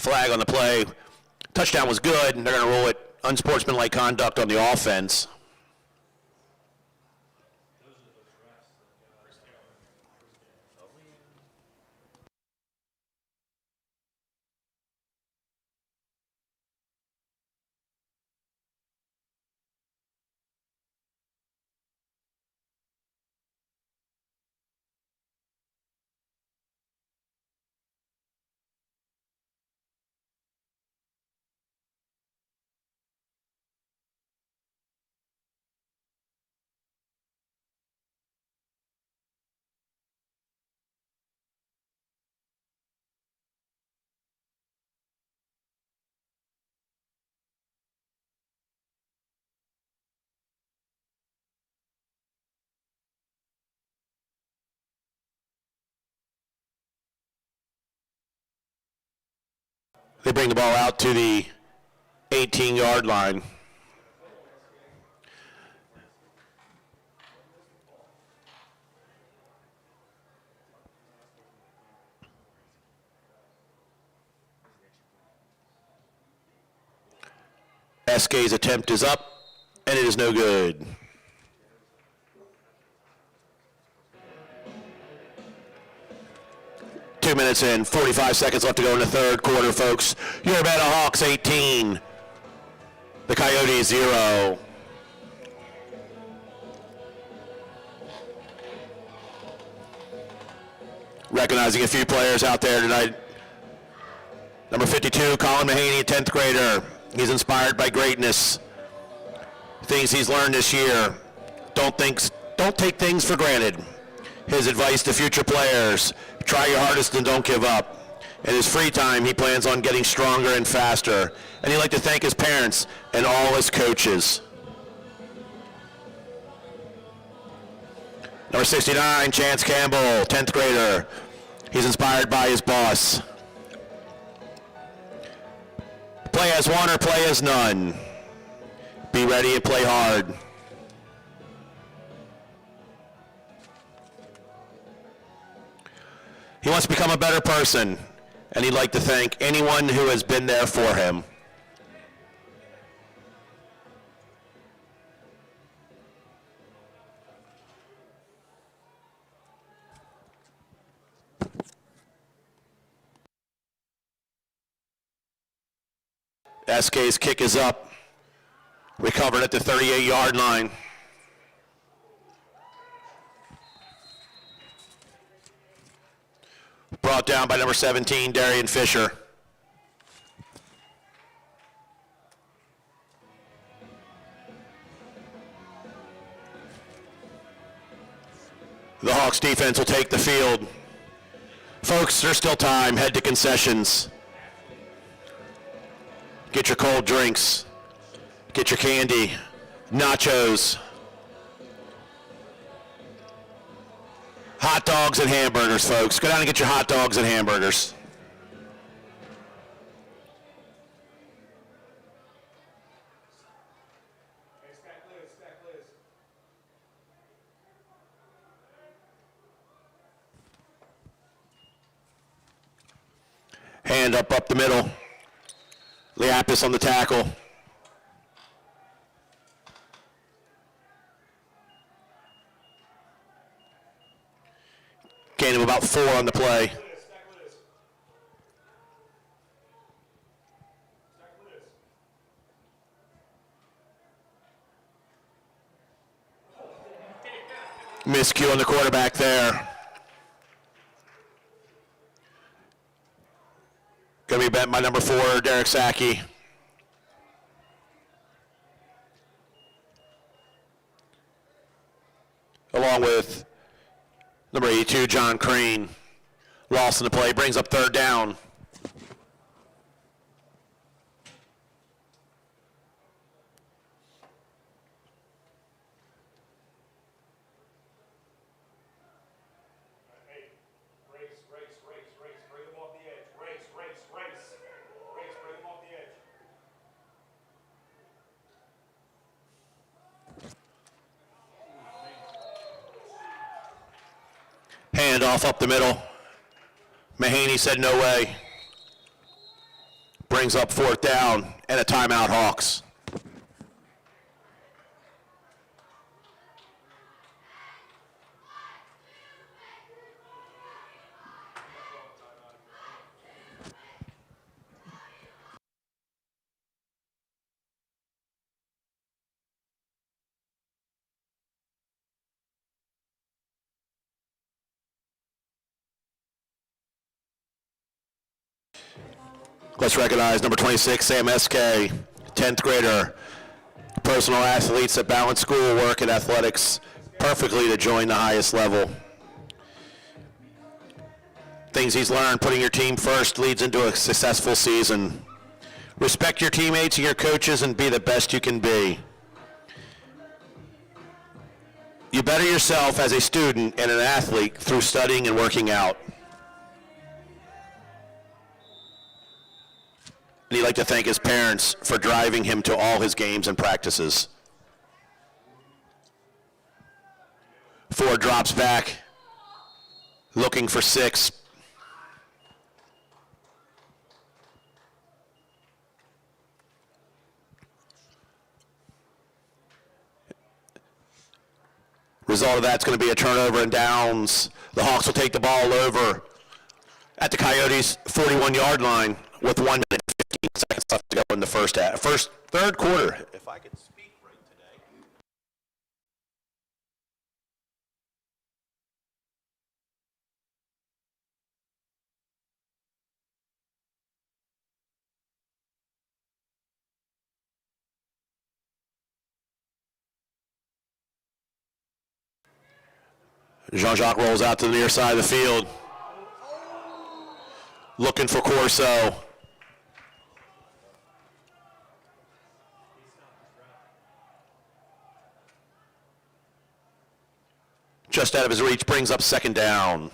flag on the play. Touchdown was good, and they're going to rule it unsportsmanlike conduct on the offense. They bring the ball out to the 18-yard line. SK's attempt is up, and it is no good. Two minutes and 45 seconds left to go in the third quarter, folks. Urbana Hawks 18, the Coyotes 0. Recognizing a few players out there tonight. Number 52, Colin Mahaney, a 10th grader. He's inspired by greatness. Things he's learned this year. Don't take things for granted. His advice to future players: try your hardest and don't give up. In his free time, he plans on getting stronger and faster. And he'd like to thank his parents and all his coaches. Number 69, Chance Campbell, 10th grader. He's inspired by his boss. Play as one or play as none. Be ready and play hard. He wants to become a better person, and he'd like to thank anyone who has been there for him. SK's kick is up, recovered at the 38-yard line. Brought down by number 17, Darian Fisher. The Hawks defense will take the field. Folks, there's still time. Head to concessions. Get your cold drinks. Get your candy, nachos, hot dogs and hamburgers, folks. Go down and get your hot dogs and hamburgers. Hand up the middle. Liapis on the tackle. Gain of about 4 on the play. Miscue on the quarterback there. Going to be bent by number 4, Derek Sackey. Along with number 82, John Crane. Lost in the play, brings up third down. Hand off up the middle. Mahaney said no way. Brings up fourth down and a timeout, Hawks. Let's recognize number 26, Sam SK, 10th grader. Personal athletes that balance schoolwork and athletics perfectly to join the highest level. Things he's learned, putting your team first leads into a successful season. Respect your teammates and your coaches and be the best you can be. You better yourself as a student and an athlete through studying and working out. And he'd like to thank his parents for driving him to all his games and practices. Ford drops back, looking for 6. Result of that's going to be a turnover and downs. The Hawks will take the ball over at the Coyotes' 41-yard line with 1 minute and 15 seconds left to go in the third quarter. If I could speak right today. Jean-Jacques rolls out to the near side of the field, looking for Corso. Just out of his reach, brings up second down.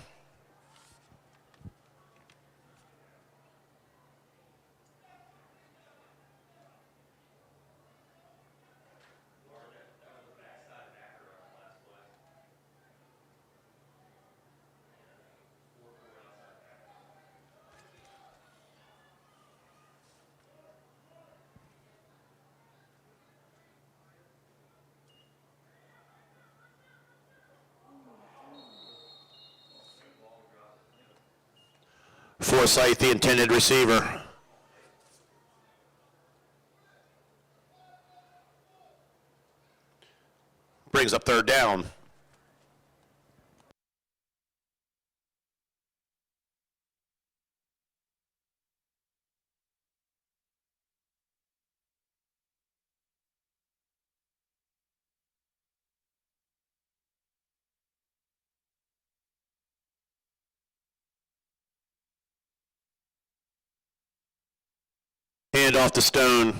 Forsythe, the intended receiver. Brings up third down. Hand off to Stone.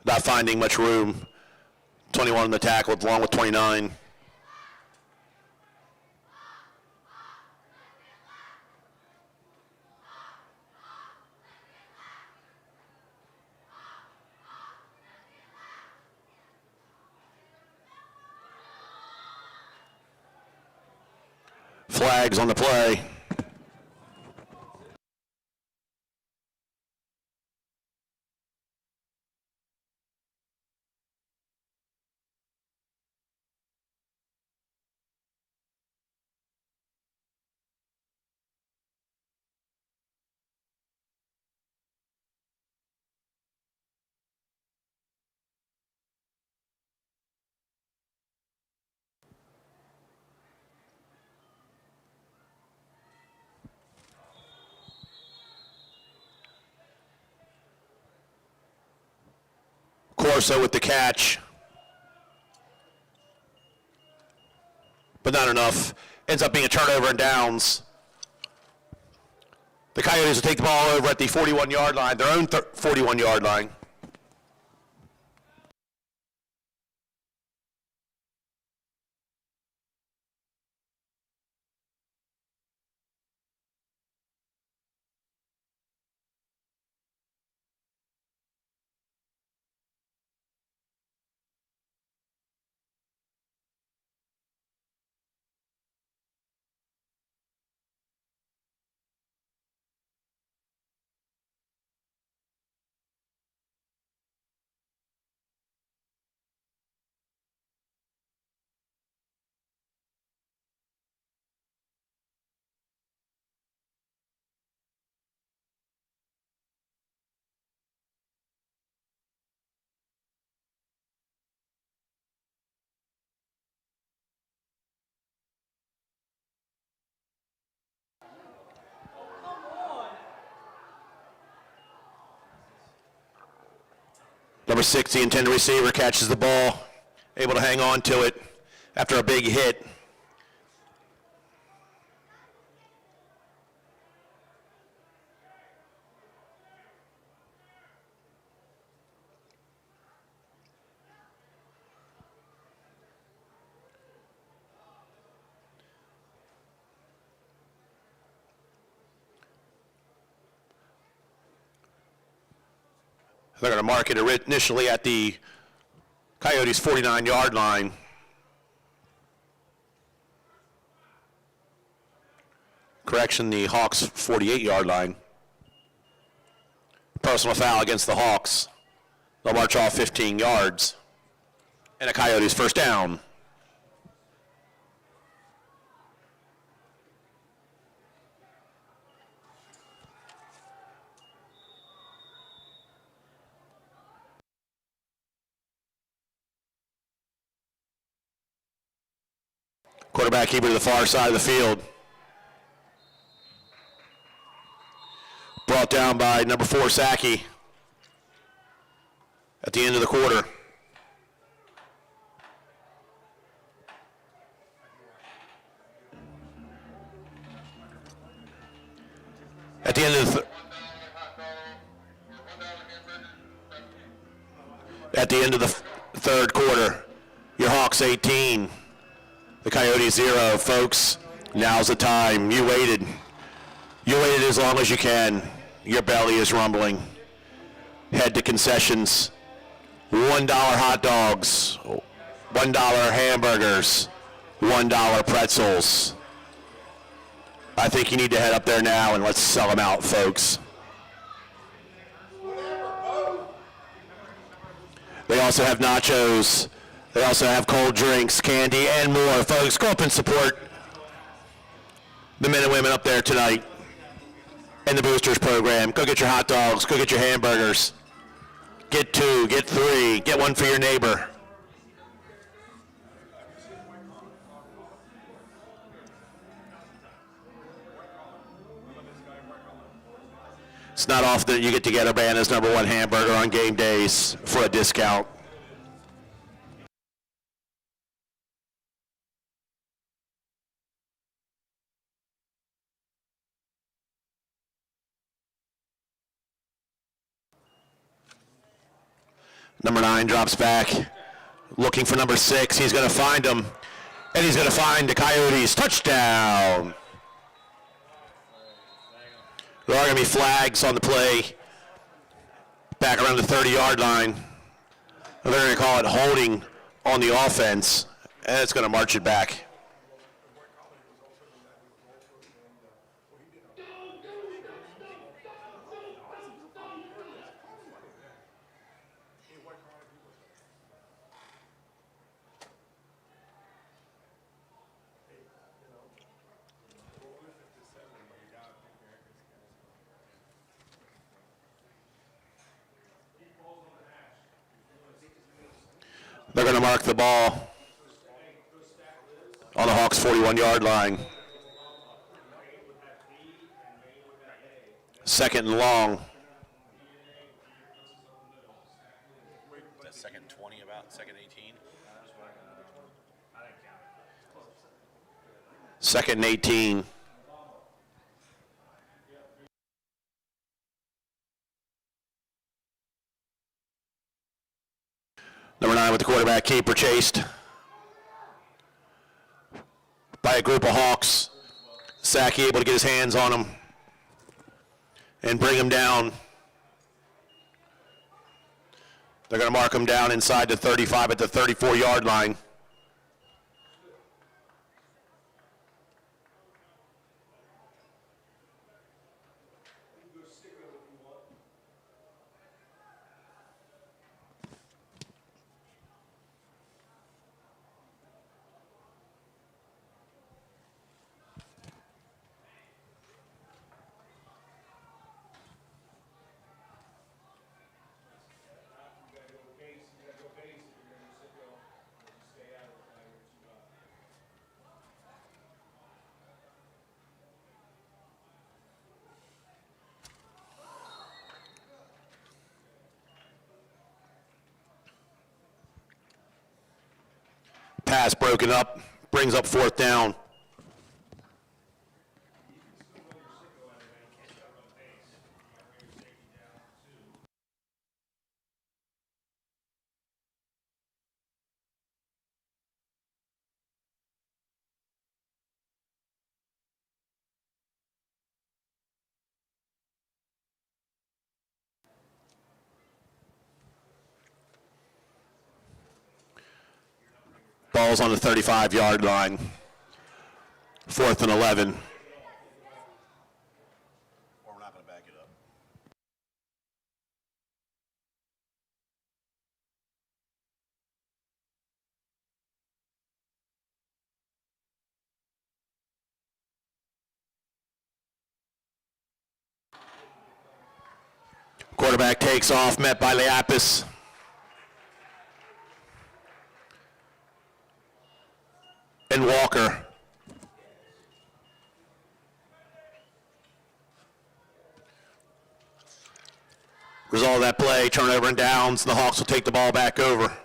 Not finding much room. 21 on the tackle, along with 29. Flags on the play. Corso with the catch. But not enough. Ends up being a turnover and downs. The Coyotes will take the ball over at the 41-yard line, their own 41-yard line. Number 6, the intended receiver, catches the ball, able to hang on to it after a big hit. They're going to mark it initially at the Coyotes' 49-yard line. Correction, the Hawks' 48-yard line. Personal foul against the Hawks. They'll march off 15 yards. And a Coyotes first down. Quarterback keeper to the far side of the field. Brought down by number 4, Sackey, at the end of the quarter. At the end of the third quarter, your Hawks 18, the Coyotes 0. Folks, now's the time. You waited. You waited as long as you can. Your belly is rumbling. Head to concessions. $1 hot dogs, $1 hamburgers, $1 pretzels. I think you need to head up there now and let's sell them out, folks. They also have nachos. They also have cold drinks, candy, and more. Folks, go up and support the men and women up there tonight in the Boosters program. Go get your hot dogs. Go get your hamburgers. Get 2, get 3, get 1 for your neighbor. It's not often that you get to get Urbana's #1 hamburger on game days for a discount. Number 9 drops back, looking for number 6. He's going to find him, and he's going to find the Coyotes. Touchdown! There are going to be flags on the play back around the 30-yard line. They're going to call it holding on the offense, and it's going to march it back. They're going to mark the ball on the Hawks' 41-yard line. Second and long. That second 20 about, second 18. Second and 18. Number 9 with the quarterback keeper, chased by a group of Hawks. Sackey able to get his hands on him and bring him down. They're going to mark him down inside the 35 at the 34-yard line. pass broken up, brings up fourth down. Ball's on the 35-yard line. 4th and 11. Or we're not going to back it up. Quarterback takes off, met by Leapis. And Walker. Result of that play, turnover and downs. The Hawks will take the ball back over.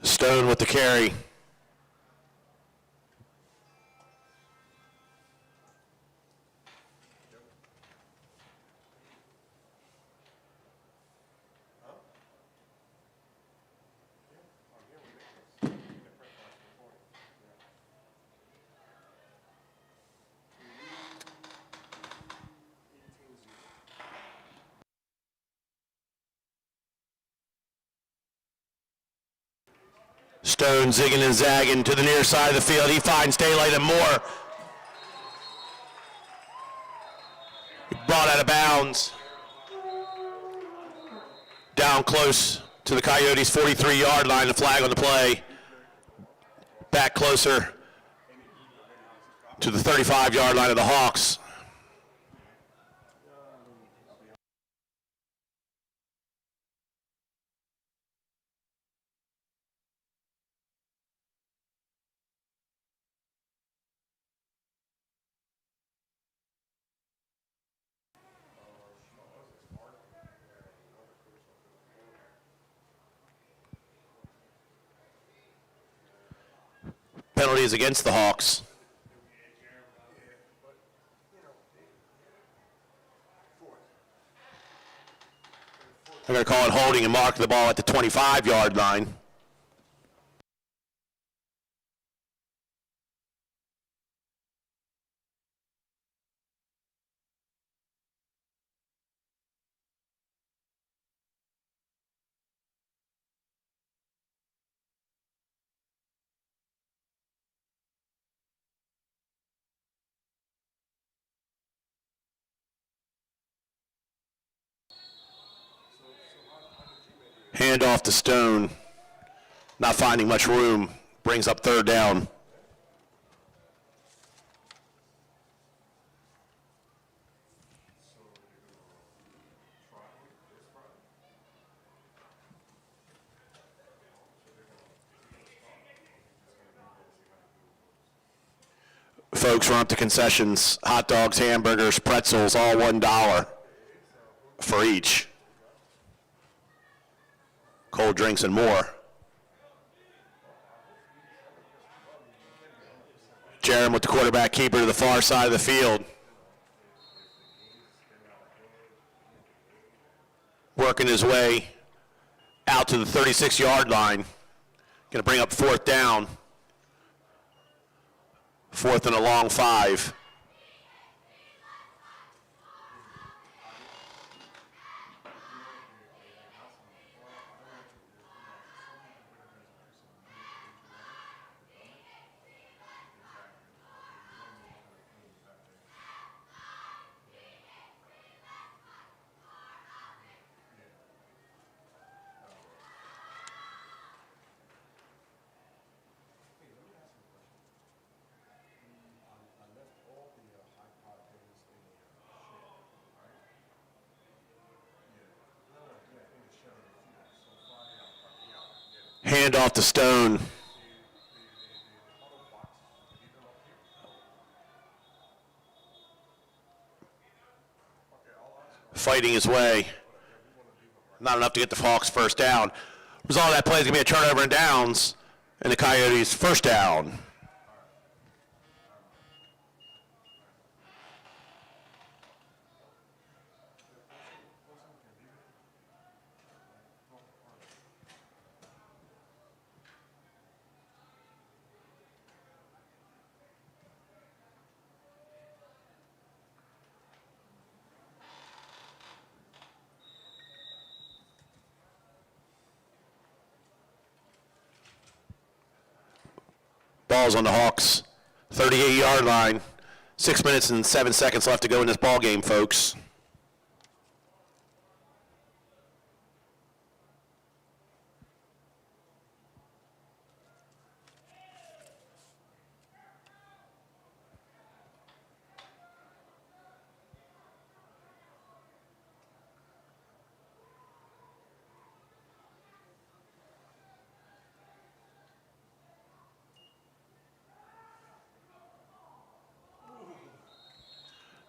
Stone with the carry. Stone zigging and zagging to the near side of the field. He finds daylight and more. Brought out of bounds. Down close to the Coyotes' 43-yard line. The flag on the play. Back closer to the 35-yard line of the Hawks. Penalties against the Hawks. They're going to call it holding and mark the ball at the 25-yard line. Hand off to Stone. Not finding much room. Brings up third down. Folks, run up to concessions. Hot dogs, hamburgers, pretzels, all $1 for each. Cold drinks and more. Jerem with the quarterback keeper to the far side of the field. Working his way out to the 36-yard line. Going to bring up fourth down. 4th and a long 5. Hand off to Stone. Fighting his way. Not enough to get the Hawks first down. Result of that play is going to be a turnover and downs, and the Coyotes first down. Ball's on the Hawks' 38-yard line. 6 minutes and 7 seconds left to go in this ball game, folks.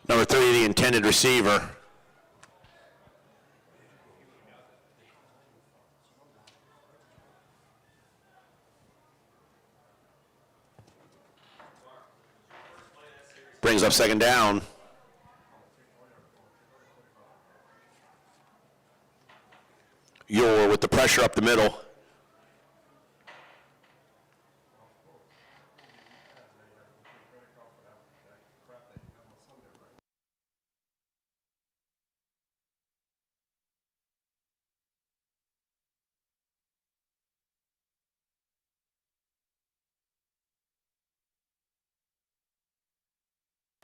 Number 3, the intended receiver. Brings up second down. Yor with the pressure up the middle.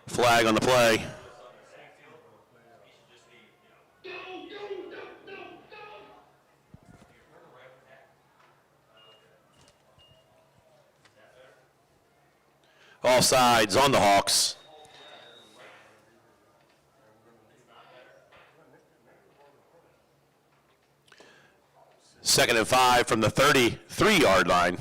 Flag on the play. Offsides on the Hawks. Second and 5 from the 33-yard line.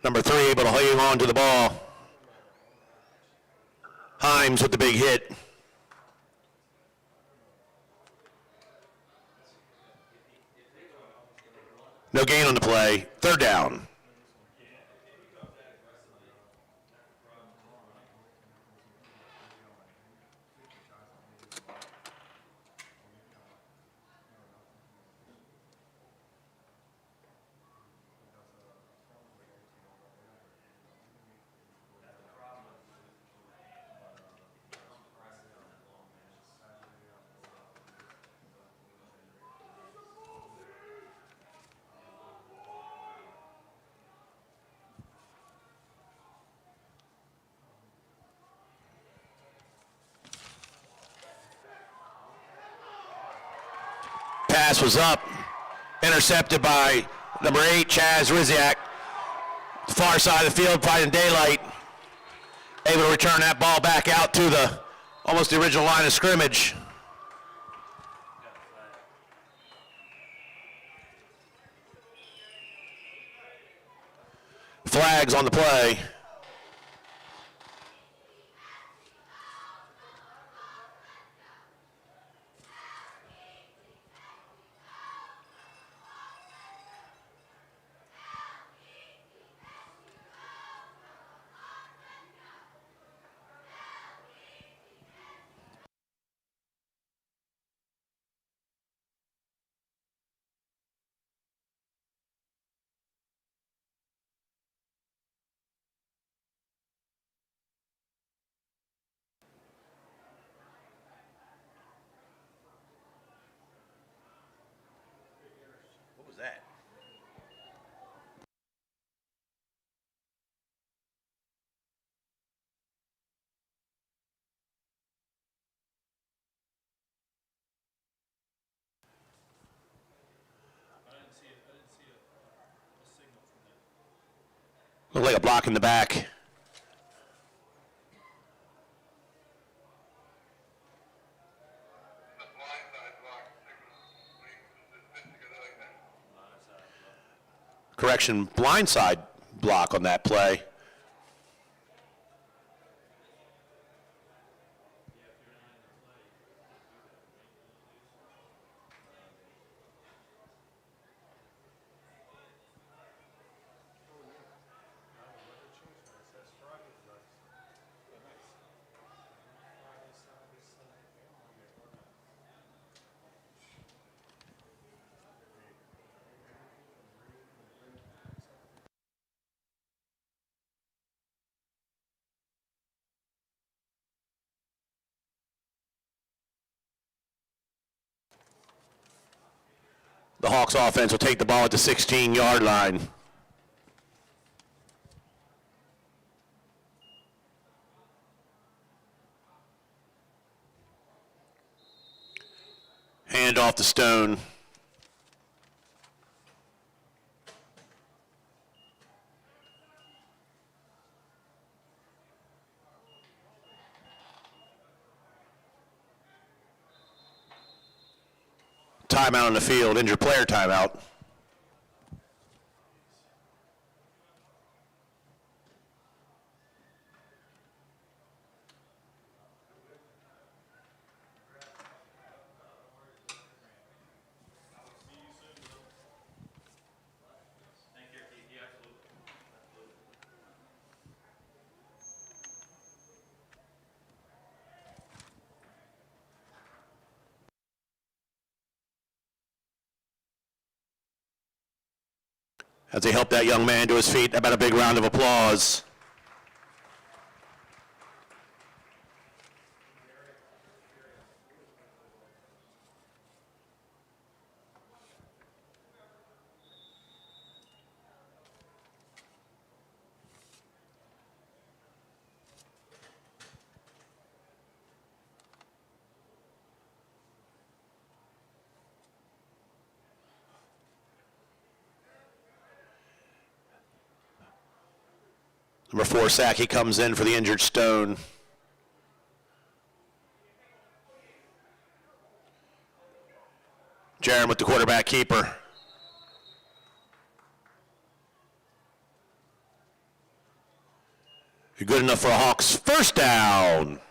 Number 3 able to hang on to the ball. Himes with the big hit. No gain on the play. Third down. Pass was up, intercepted by number 8, Chaz Riziak. Far side of the field, fighting daylight. Able to return that ball back out to the almost the original line of scrimmage. Flags on the play. What was that? I didn't see it. Looked like a block in the back. Correction, blindside block on that play. The Hawks offense will take the ball at the 16-yard line. Hand off to Stone. Timeout on the field, injured player timeout. As they help that young man to his feet, about a big round of applause. Number 4, Sackey comes in for the injured Stone. Jaron with the quarterback keeper. Good enough for a Hawks first down.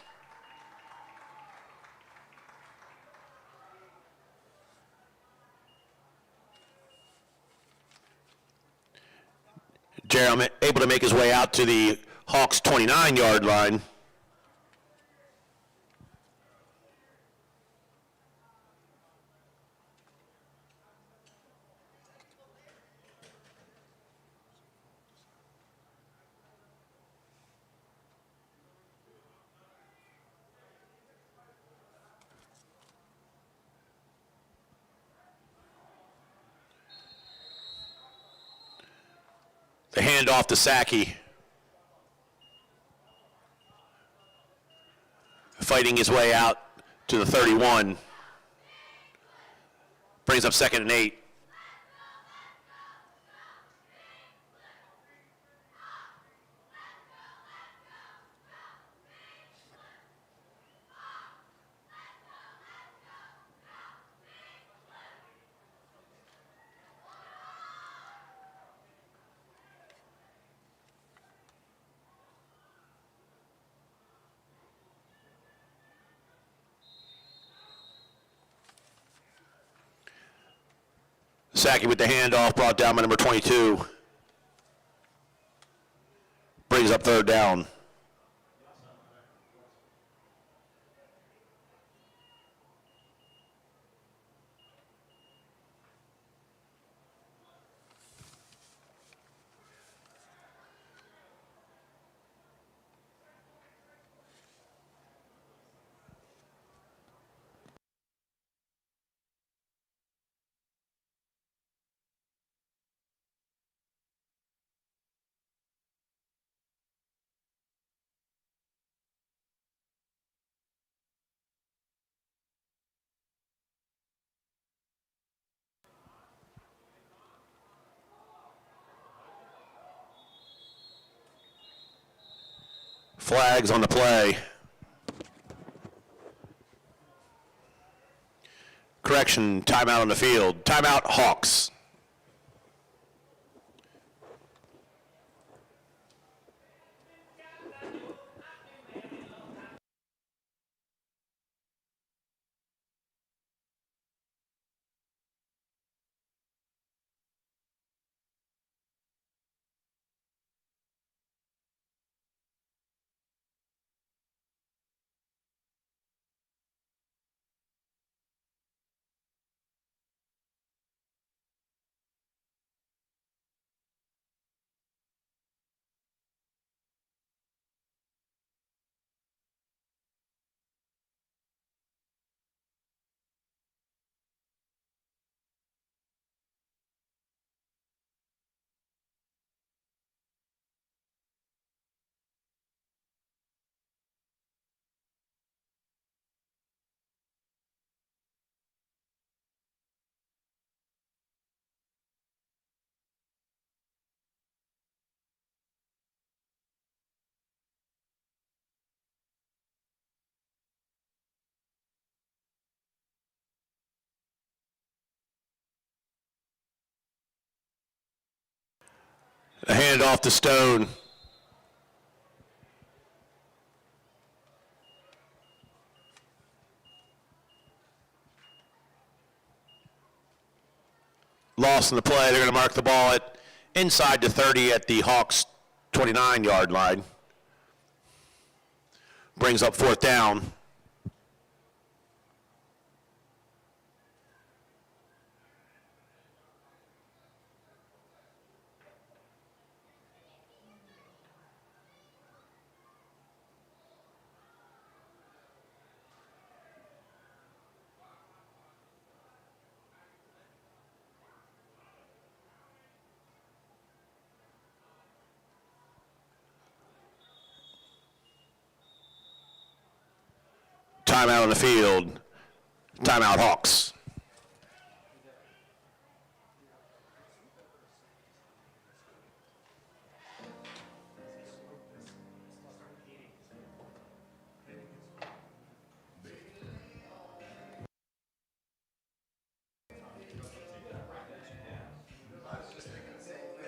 Jaron able to make his way out to the Hawks 29-yard line. The handoff to Sackey. Fighting his way out to the 31. Brings up 2nd and 8. Sackey with the handoff, brought down by number 22. Brings up 3rd down. Flags on the play. Correction, timeout on the field. Timeout, Hawks. A hand off to Stone. Loss in the play. They're going to mark the ball at inside the 30 at the Hawks 29-yard line. Brings up fourth down. Timeout on the field. Timeout, Hawks.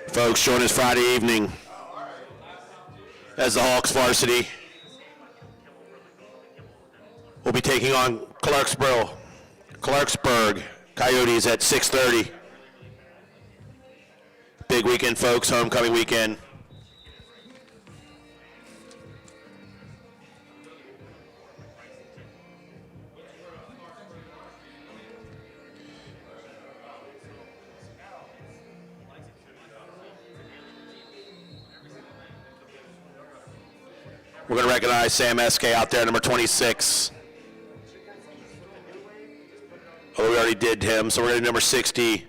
Folks, join us Friday evening as the Hawks varsity will be taking on Clarksburg Coyotes at 6:30. Big weekend, folks, homecoming weekend. We're going to recognize Sam Eske out there, number 26. Oh, we already did him, so we're going to number 60,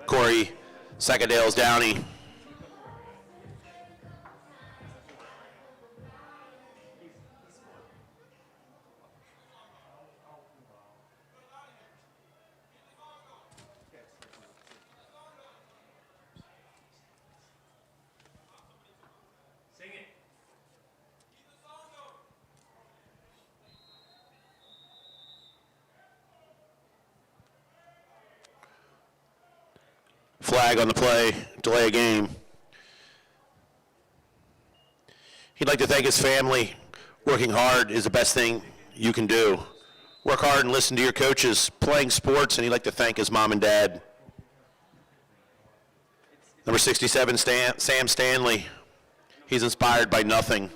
Corey Sackadales Downey. Sing it. Flag on the play, delay a game. He'd like to thank his family. Working hard is the best thing you can do. Work hard and listen to your coaches, playing sports, and he'd like to thank his mom and dad. Number 67, Sam Stanley. He's inspired by nothing.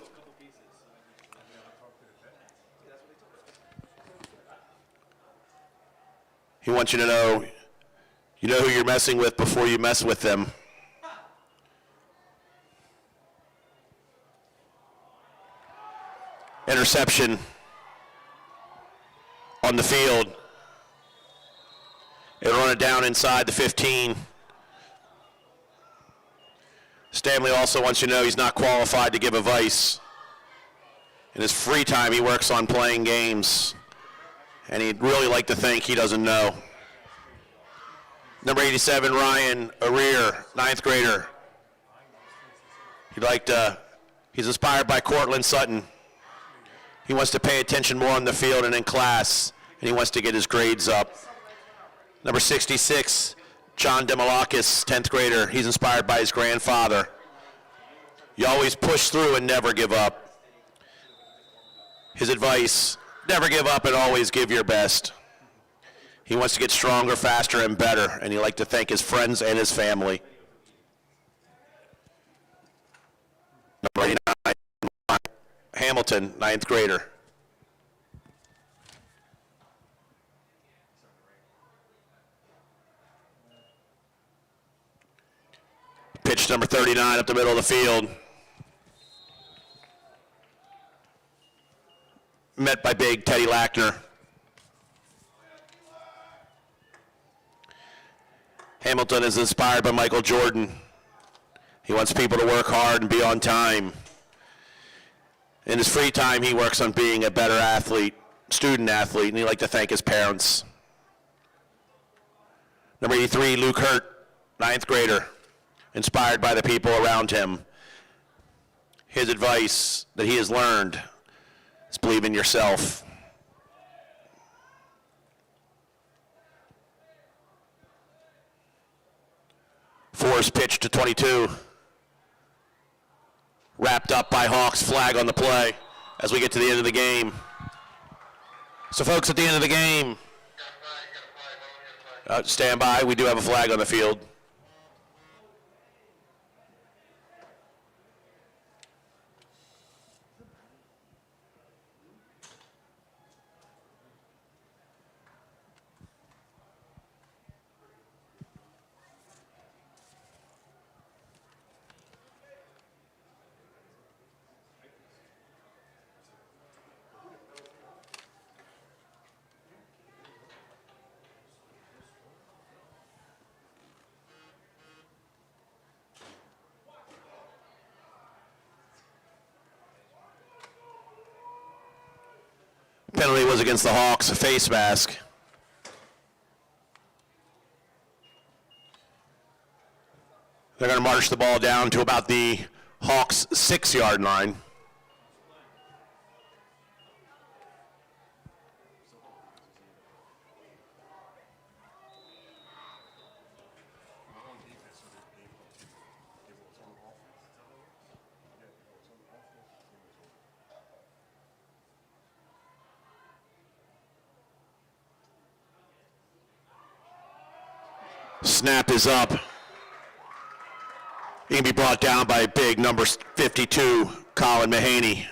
He wants you to know you know who you're messing with before you mess with them. Interception on the field. It'll run it down inside the 15. Stanley also wants you to know he's not qualified to give advice. In his free time, he works on playing games, and he'd really like to think he doesn't know. Number 87, Ryan Areer, 9th grader. He'd like to He's inspired by Cortland Sutton. He wants to pay attention more on the field and in class, and he wants to get his grades up. Number 66, John Demolakis, 10th grader. He's inspired by his grandfather. You always push through and never give up. His advice, never give up and always give your best. He wants to get stronger, faster, and better, and he'd like to thank his friends and his family. Number 89, Hamilton, 9th grader. Pitch number 39 up the middle of the field. Met by big Teddy Lackner. Hamilton is inspired by Michael Jordan. He wants people to work hard and be on time. In his free time, he works on being a better athlete, student athlete, and he'd like to thank his parents. Number 83, Luke Hurt, 9th grader, inspired by the people around him. His advice that he has learned is believe in yourself. Four's pitch to 22. Wrapped up by Hawks, flag on the play as we get to the end of the game. So folks, at the end of the game, stand by, we do have a flag on the field. Penalty was against the Hawks, a face mask. They're going to march the ball down to about the Hawks' 6-yard line. Snap is up. He can be brought down by big number 52, Colin Mahaney.